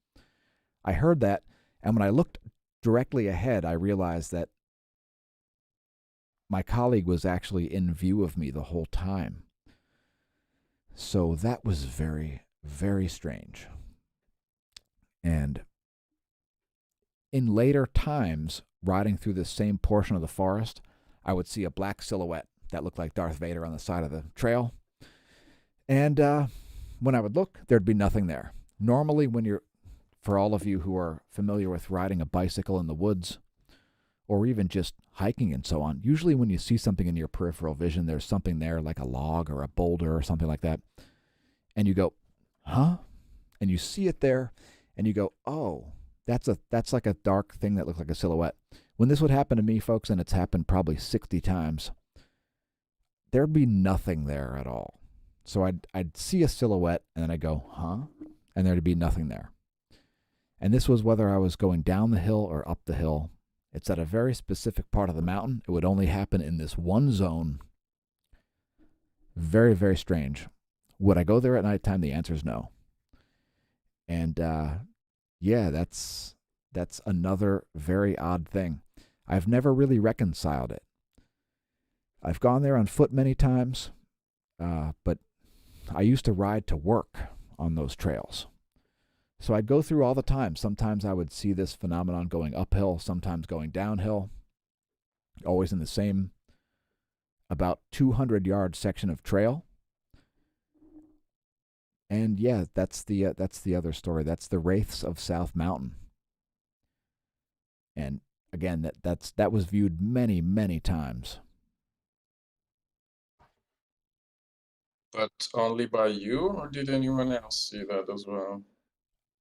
I heard that, and when I looked directly ahead, I realized that my colleague was actually in view of me the whole time. So that was very, very strange. And in later times, riding through the same portion of the forest, I would see a black silhouette that looked like Darth Vader on the side of the trail. And when I would look, there'd be nothing there. Normally, for all of you who are familiar with riding a bicycle in the woods, or even just hiking and so on, usually when you see something in your peripheral vision, there's something there like a log or a boulder or something like that. And you go, huh? And you see it there, and you go, oh, that's like a dark thing that looks like a silhouette. When this would happen to me, folks, and it's happened probably 60 times, there'd be nothing there at all. So I'd see a silhouette, and then I'd go, huh? And there'd be nothing there. And this was whether I was going down the hill or up the hill. It's at a very specific part of the mountain. It would only happen in this one zone. Very, very strange. Would I go there at nighttime? The answer is no. And yeah, that's another very odd thing. I've never really reconciled it. I've gone there on foot many times, but I used to ride to work on those trails. So I'd go through all the time. Sometimes I would see this phenomenon going uphill, sometimes going downhill, always in the same about 200-yard section of trail. And yeah, that's the other story. That's the Wraiths of South Mountain. And again, that was viewed many, many times. But only by you, or did anyone else see that as well?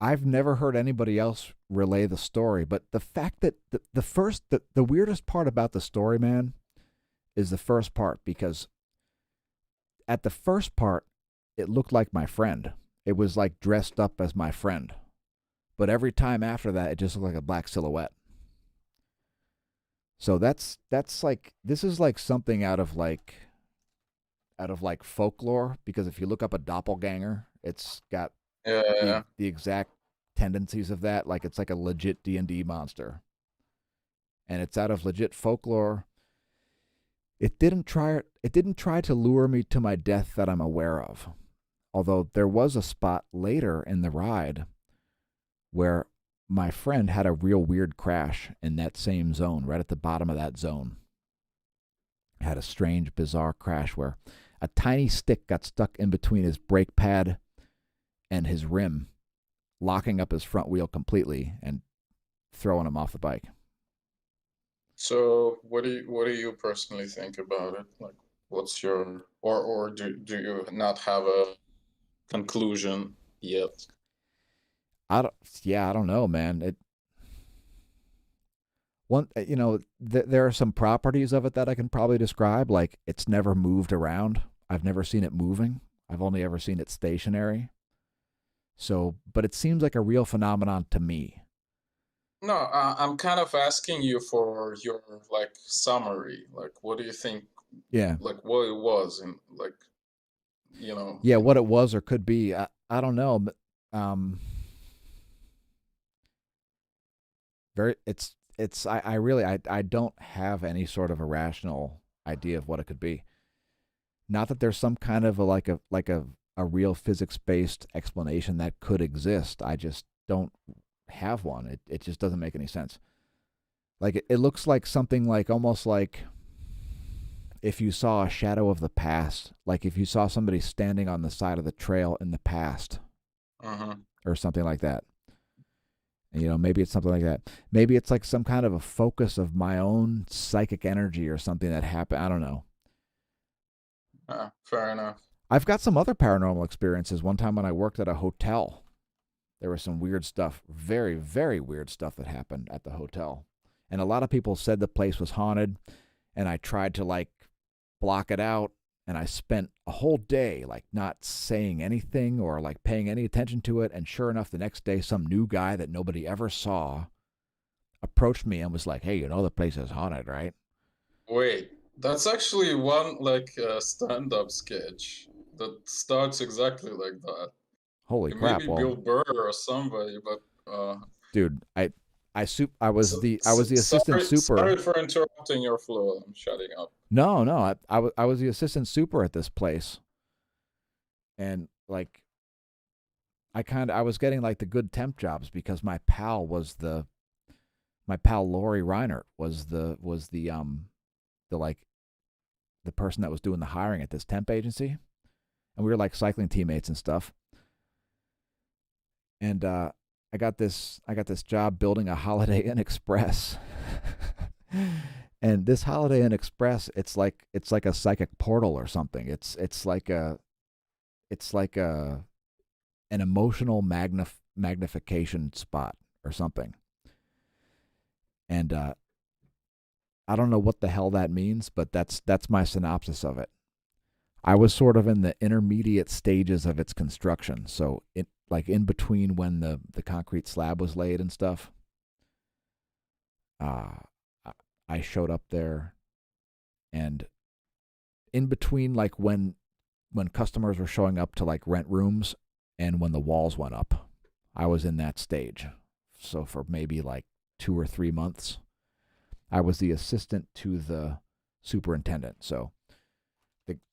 I've never heard anybody else relay the story, but the fact that the weirdest part about the story, man, is the first part, because at the first part, it looked like my friend. It was like dressed up as my friend. But every time after that, it just looked like a black silhouette. So that's like, this is like something out of like folklore, because if you look up a doppelganger, it's got Yeah. the exact tendencies of that. Like it's like a legit D&D monster. And it's out of legit folklore. It didn't try to lure me to my death that I'm aware of. Although there was a spot later in the ride where my friend had a real weird crash in that same zone, right at the bottom of that zone. Had a strange, bizarre crash where a tiny stick got stuck in between his brake pad and his rim, locking up his front wheel completely and throwing him off the bike. So what do you personally think about it? Like, what's your, or do you not have a conclusion yet? I don't know, man. There are some properties of it that I can probably describe. Like it's never moved around. I've never seen it moving. I've only ever seen it stationary. So, but it seems like a real phenomenon to me. No, I'm kind of asking you for your like summary. Like, what do you think? Yeah. Like, what it was, and like, Yeah, what it was or could be. I don't know. But, I really I don't have any sort of a rational idea of what it could be. Not that there's some kind of a real physics based explanation that could exist. I just don't have one. It just doesn't make any sense. Like it looks like something like almost like if you saw a shadow of the past, like if you saw somebody standing on the side of the trail in the past, or something like that. Maybe it's something like that. Maybe it's like some kind of a focus of my own psychic energy or something that happened. I don't know. Fair enough. I've got some other paranormal experiences. One time when I worked at a hotel, there was some weird stuff, very, very weird stuff that happened at the hotel. And a lot of people said the place was haunted, and I tried to like block it out. And I spent a whole day like not saying anything or like paying any attention to it. And sure enough, the next day, some new guy that nobody ever saw approached me and was like, "Hey, you know the place is haunted, right?" Wait, that's actually one like stand-up sketch that starts exactly like that. Holy It may crap! be Well, Bill Burr or somebody, but dude, I was so, the assistant sorry super. for interrupting your flow. I'm shutting up. No, no, I was the assistant super at this place, and like I was getting like the good temp jobs because my pal Lori Reinert was the like the person that was doing the hiring at this temp agency, and we were like cycling teammates and stuff. And I got this job building a Holiday Inn Express. And this Holiday Inn Express, it's like a psychic portal or something. It's like a an emotional magnification spot or something. And I don't know what the hell that means, but that's my synopsis of it. I was sort of in the intermediate stages of its construction, so it like in between when the concrete slab was laid and stuff. Uh, I showed up there, and in between like when customers were showing up to like rent rooms and when the walls went up, I was in that stage. So for maybe like 2 or 3 months, I was the assistant to the superintendent. So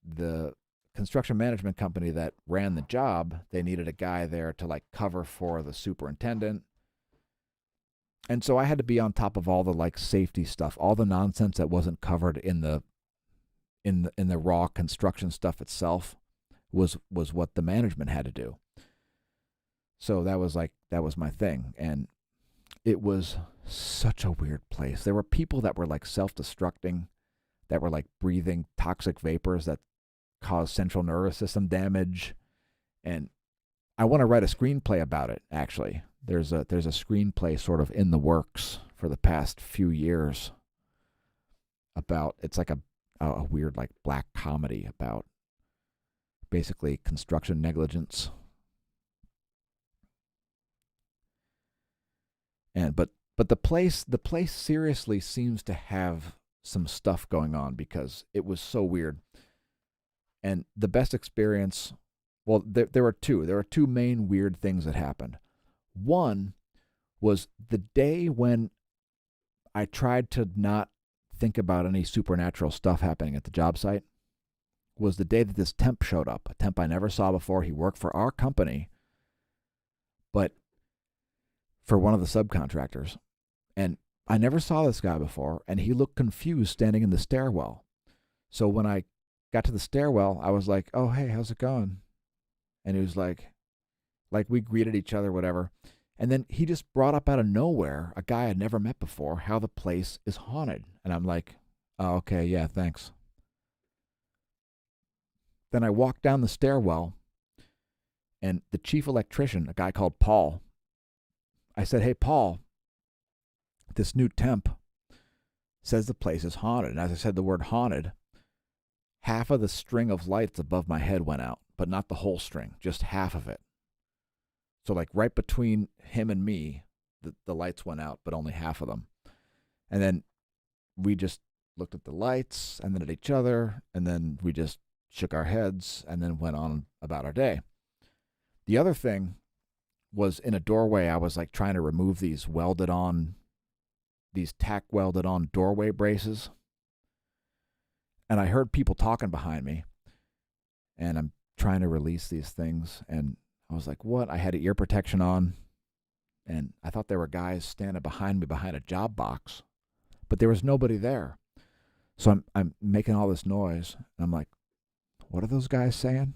the construction management company that ran the job, they needed a guy there to like cover for the superintendent. And so I had to be on top of all the like safety stuff, all the nonsense that wasn't covered in the raw construction stuff itself was what the management had to do. So that was my thing, and it was such a weird place. There were people that were like self-destructing, that were like breathing toxic vapors that cause central nervous system damage, and I want to write a screenplay about it. Actually, there's a screenplay sort of in the works for the past few years about it's like a weird like black comedy about basically construction negligence. And but the place seriously seems to have some stuff going on because it was so weird. And the best experience, well, there were two. There were two main weird things that happened. One was the day when I tried to not think about any supernatural stuff happening at the job site was the day that this temp showed up, a temp I never saw before. He worked for our company, but for one of the subcontractors. And I never saw this guy before, and he looked confused standing in the stairwell. So when I got to the stairwell, I was like, "Oh, hey, how's it going?" And he was like we greeted each other, whatever. And then he just brought up out of nowhere a guy I'd never met before, how the place is haunted. And I'm like, "Oh, okay, yeah, thanks." Then I walked down the stairwell, and the chief electrician, a guy called Paul, I said, "Hey, Paul, this new temp says the place is haunted." And as I said the word haunted, half of the string of lights above my head went out, but not the whole string, just half of it. So like right between him and me, the lights went out, but only half of them. And then we just looked at the lights and then at each other, and then we just shook our heads and then went on about our day. The other thing was in a doorway. I was like trying to remove these tack welded on doorway braces. And I heard people talking behind me, and I'm trying to release these things. And I was like, what? I had ear protection on, and I thought there were guys standing behind me behind a job box, but there was nobody there. So I'm making all this noise, and I'm like, what are those guys saying?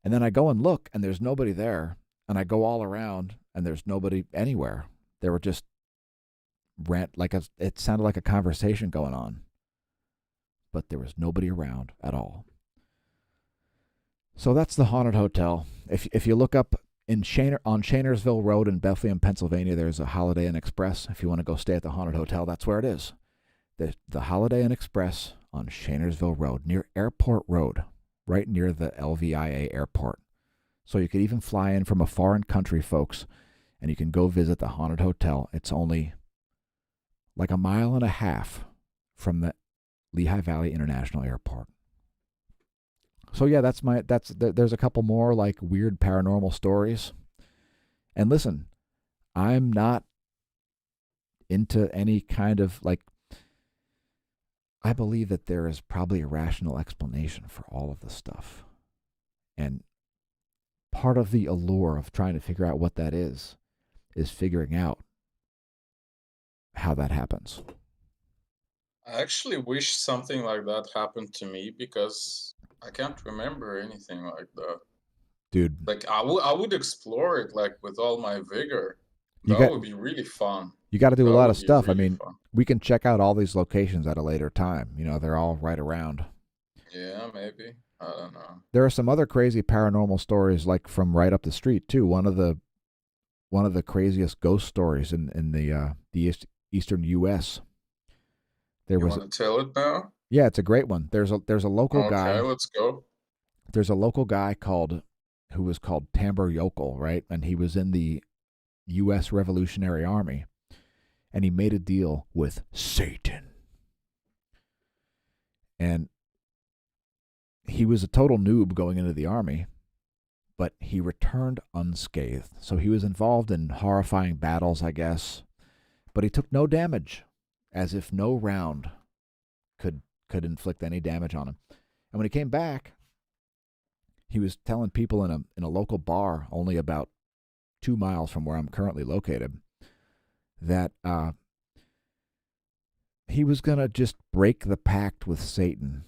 And then I go and look, and there's nobody there. And I go all around, and there's nobody anywhere. There were just it sounded like a conversation going on, but there was nobody around at all. So that's the haunted hotel. If you look up on Shainersville Road in Bethlehem, Pennsylvania, there's a Holiday Inn Express. If you want to go stay at the haunted hotel, that's where it is. The Holiday Inn Express on Shanersville Road, near Airport Road, right near the LVIA airport. So you could even fly in from a foreign country, folks, and you can go visit the haunted hotel. It's only like 1.5 miles from the Lehigh Valley International Airport. So yeah, there's a couple more like weird paranormal stories. And listen, I'm not into any kind of like, I believe that there is probably a rational explanation for all of this stuff. And part of the allure of trying to figure out what that is figuring out how that happens. I actually wish something like that happened to me because I can't remember anything like that. Dude, Like I would explore it like with all my vigor. you That got would be really fun. you got to do a That lot of would be stuff. I really mean, fun. we can check out all these locations at a later time. They're all right around. Yeah, maybe. I don't know. There are some other crazy paranormal stories like from right up the street too. One of the craziest ghost stories in the eastern U.S. There You was want to tell it now? Yeah, it's a great one. There's a local Okay, guy. let's go. There's a local guy who was called Tamber Yokel, right? And he was in the U.S. Revolutionary Army, and he made a deal with Satan. And he was a total noob going into the army, but he returned unscathed. So he was involved in horrifying battles, I guess, but he took no damage, as if no round could inflict any damage on him. And when he came back, he was telling people in a local bar only about 2 miles from where I'm currently located that he was going to just break the pact with Satan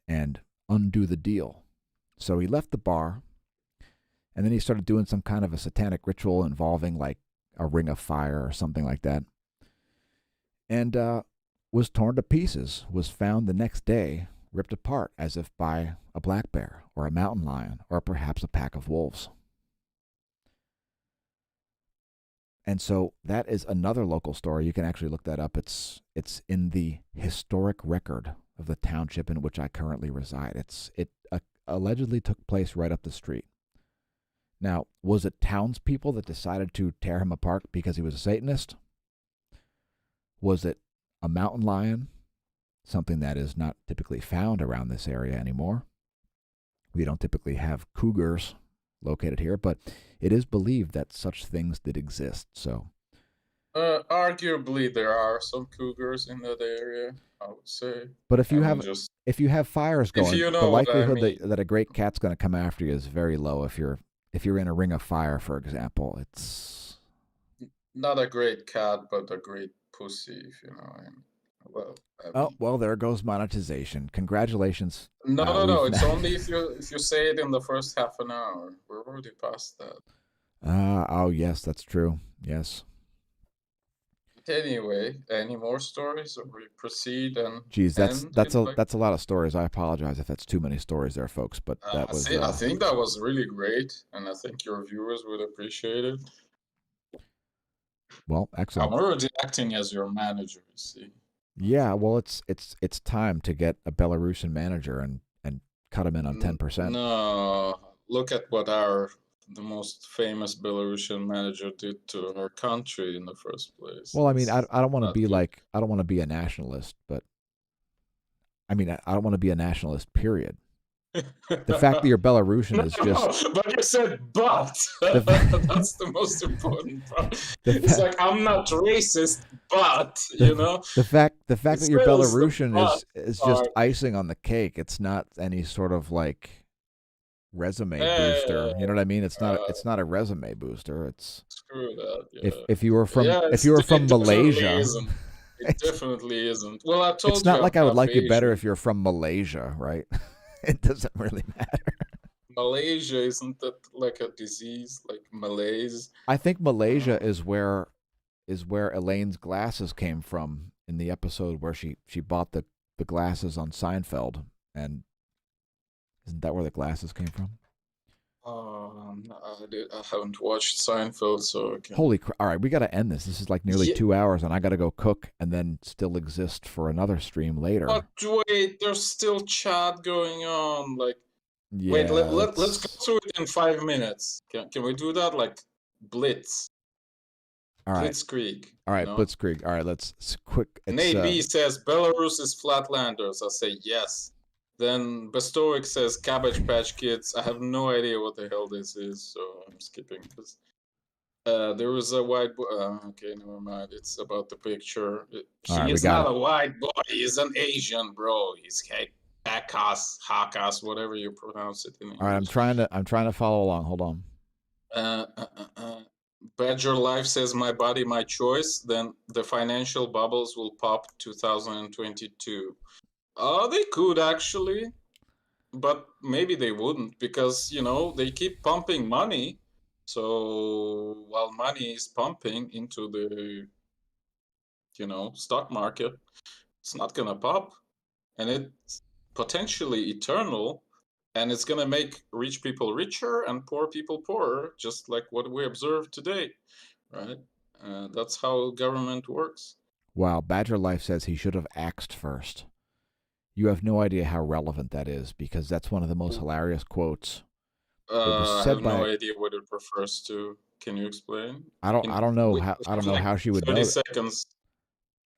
and undo the deal. So he left the bar, and then he started doing some kind of a satanic ritual involving like a ring of fire or something like that, and was torn to pieces, was found the next day ripped apart as if by a black bear or a mountain lion or perhaps a pack of wolves. And so that is another local story. You can actually look that up. It's in the historic record of the township in which I currently reside. It allegedly took place right up the street. Now, was it townspeople that decided to tear him apart because he was a Satanist? Was it a mountain lion, something that is not typically found around this area anymore? We don't typically have cougars located here, but it is believed that such things did exist. So, Arguably, there are some cougars in that area, I would say. but I mean, just if you have fires if going, you the know what I likelihood mean. that a great cat's going to come after you is very low. If you're in a ring of fire, for example, it's Not a great cat, but a great pussy, if you know what I mean. Well, I oh mean, well. There goes monetization. Congratulations. no, no, no. We've It's only if you say it in the first half an hour. We're already past that. oh yes, that's true. Yes. Anyway, any more stories, or we proceed and Geez, end in like? that's a lot of stories. I apologize if that's too many stories there, folks. But that was I think that was really great, and I think your viewers would appreciate it. well, I'm excellent. already acting as your manager, you see. Yeah, well, it's time to get a Belarusian manager and cut him in on 10%. No, look at what the most famous Belarusian manager did to our country in the first place. Well, I mean, It's I don't want to not be good. like I don't want to be a nationalist, but I mean, I don't want to be a nationalist. Period. The fact that you're Belarusian No, is just but you said but. the That's the most important part. the It's fa- like I'm not racist, but the the fact it that you're says the Belarusian but is just part. icing on the cake. It's not any sort of like resume Hey, booster. You know what I mean? uh, It's not a resume booster. It's screw that. Yeah, yeah. if you were from It definitely Malaysia, isn't. It it's definitely isn't. Well, I it's told you not I'm like I would half like you better Asian. if you're from Malaysia, right? It doesn't really matter. Malaysia, isn't that like a disease, like malaise? I think Malaysia Uh, is where Elaine's glasses came from in the episode where she bought the glasses on Seinfeld, and isn't that where the glasses came from? I haven't watched Seinfeld, so I can. Holy crap. All right, we got to end this. This is like nearly Yeah, 2 hours, and I got to go cook and then still exist for another stream but later. wait, there's still chat going on. Like, wait, Yeah, let's go that's through it in 5 minutes. Can we do that? Like, Blitz, all right. Blitzkrieg, All you right, know? Blitzkrieg. All right, let's quick. It's Nate B says Belarus is flatlanders. I say yes. Then Bestoic says Cabbage Patch Kids. I have no idea what the hell this is, so I'm skipping this. There was a white boy. Okay, never mind. It's about the picture. all He right. We is got not it. a white boy. He's an Asian, bro. He's Hakas, whatever you pronounce it in All right, English. I'm trying to follow along. Hold on. Uh, uh, uh, uh. Badger Life says my body, my choice. Then the financial bubbles will pop 2022. They could actually, but maybe they wouldn't because they keep pumping money. So while money is pumping into the stock market, it's not gonna pop, and it's potentially eternal, and it's gonna make rich people richer and poor people poorer, just like what we observe today, right? That's how government works. Wow, Badger Life says he should have axed first. You have no idea how relevant that is because that's one of the most hilarious quotes. It was I said have no by idea what it refers to. Can you explain? I In don't know with how something like she would 30 know that. seconds.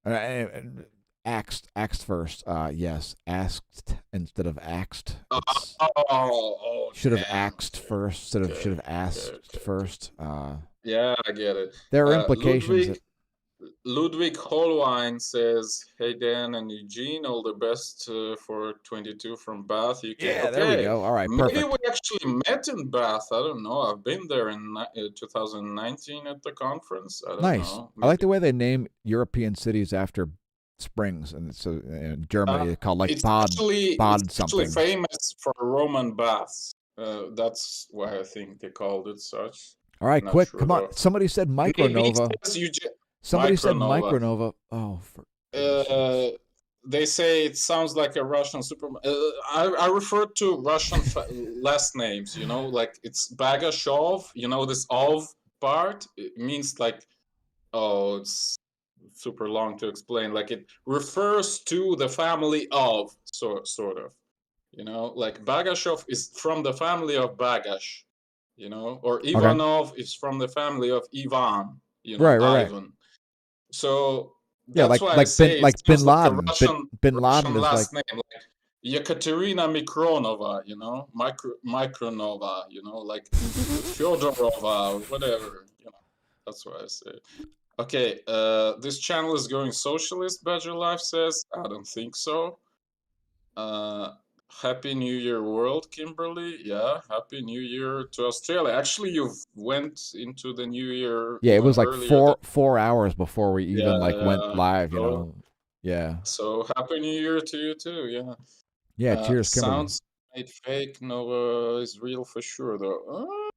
Uh, axed first. Yes, asked instead of axed. It's should have Damn. axed first instead of should Okay, have okay, asked okay. first. Yeah, I get it. There are Uh, implications that Ludwig Ludwig Holwein says, "Hey Dan and Eugene, all the best for 22 from Bath, UK." yeah, there we Okay, go. All right, maybe we perfect. actually met in Bath. I don't know. I've been there in 2019 at the conference. I don't Nice. know. I like Maybe the way they name European cities after springs, and so in Germany they call like it's actually Something. famous for Roman baths. That's why I think they called it such. All right, Not quick, sure come on. though. Somebody said Maybe micronova. says Eugene Somebody said Micronova. micronova. Oh, for goodness Uh, sakes. they say it sounds like a Russian superman. I refer to Russian last names, like it's Bagashov, this ov part. It means like, oh, it's super long to explain. Like it refers to the family of, sort of, like Bagashov is from the family of Bagash, or Okay. Ivanov is from the family of Ivan, Right. Ivan. So Yeah, that's why I say it Bin sounds like a Laden. Bin Laden Russian is like last name, like Yekaterina Mikronova, Micronova, like Fyodorova, whatever, That's what I say. Okay, this channel is going socialist, Badger Life says. I don't think so. Uh, Happy New Year world, Kimberly. Yeah, Happy New Year to Australia. Actually, you've went into the New Year, yeah, it was like earlier than 4 hours before we even like went yeah. live. So, Yeah. so Happy New Year to you too. Yeah. Yeah. Cheers, Kimberly. Sounds made fake. Nova is real for sure, though.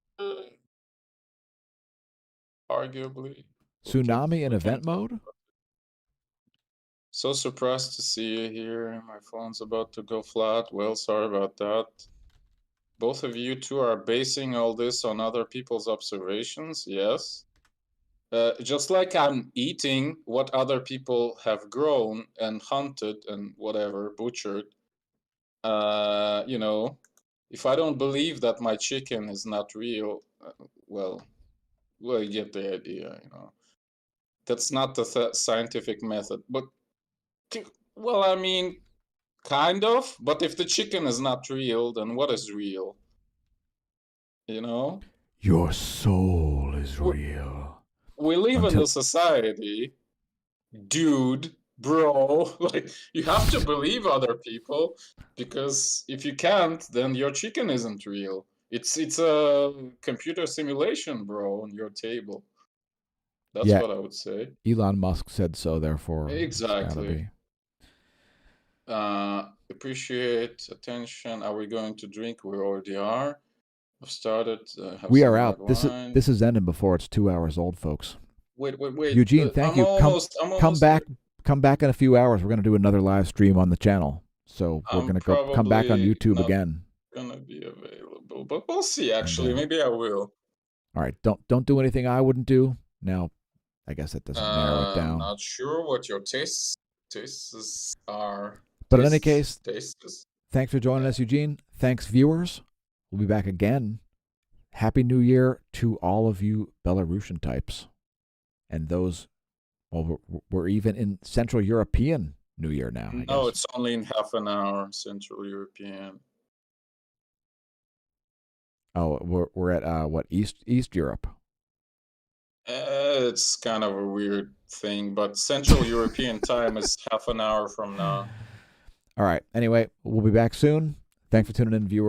Arguably, Tsunami in we can event talk. mode. So surprised to see you here. My phone's about to go flat. Well, sorry about that. Both of you two are basing all this on other people's observations. Yes. Just like I'm eating what other people have grown and hunted and whatever, butchered. If I don't believe that my chicken is not real, well, you get the idea. That's not the scientific method. But, well, I mean, kind of. But if the chicken is not real, then what is real? You know? Your soul is We, real. we live in Until a society, dude, bro. Like, you have to believe other people, because if you can't, then your chicken isn't real. It's a computer simulation, bro, on your table. That's yeah, what I would say. Elon Musk said so. Therefore, it's got to Exactly. be. Appreciate attention. Are we going to drink? We already are. I've started. Have We some are red out. wine. This is ending before it's 2 hours old, folks. Wait. Eugene, thank I'm you. almost. I'm Come almost back. there. Come back in a few hours. We're gonna do another live stream on the channel. So we're I'm gonna come back on probably YouTube not again. gonna be available. but we'll see. And Actually, maybe I will. all right, don't do anything I wouldn't do. Now, I guess that doesn't narrow it down. Not sure what your tastes are. But in any case, Tastes. thanks for joining us, Eugene. Thanks, viewers. We'll be back again. Happy New Year to all of you Belarusian types. And those, well, we're even in Central European New Year now, I No, guess. it's only in half an hour, Central European. Oh, we're at what, East Europe? It's kind of a weird thing, but Central European time is half an hour from now. All right. Anyway, we'll be back soon. Thanks for tuning in, viewers.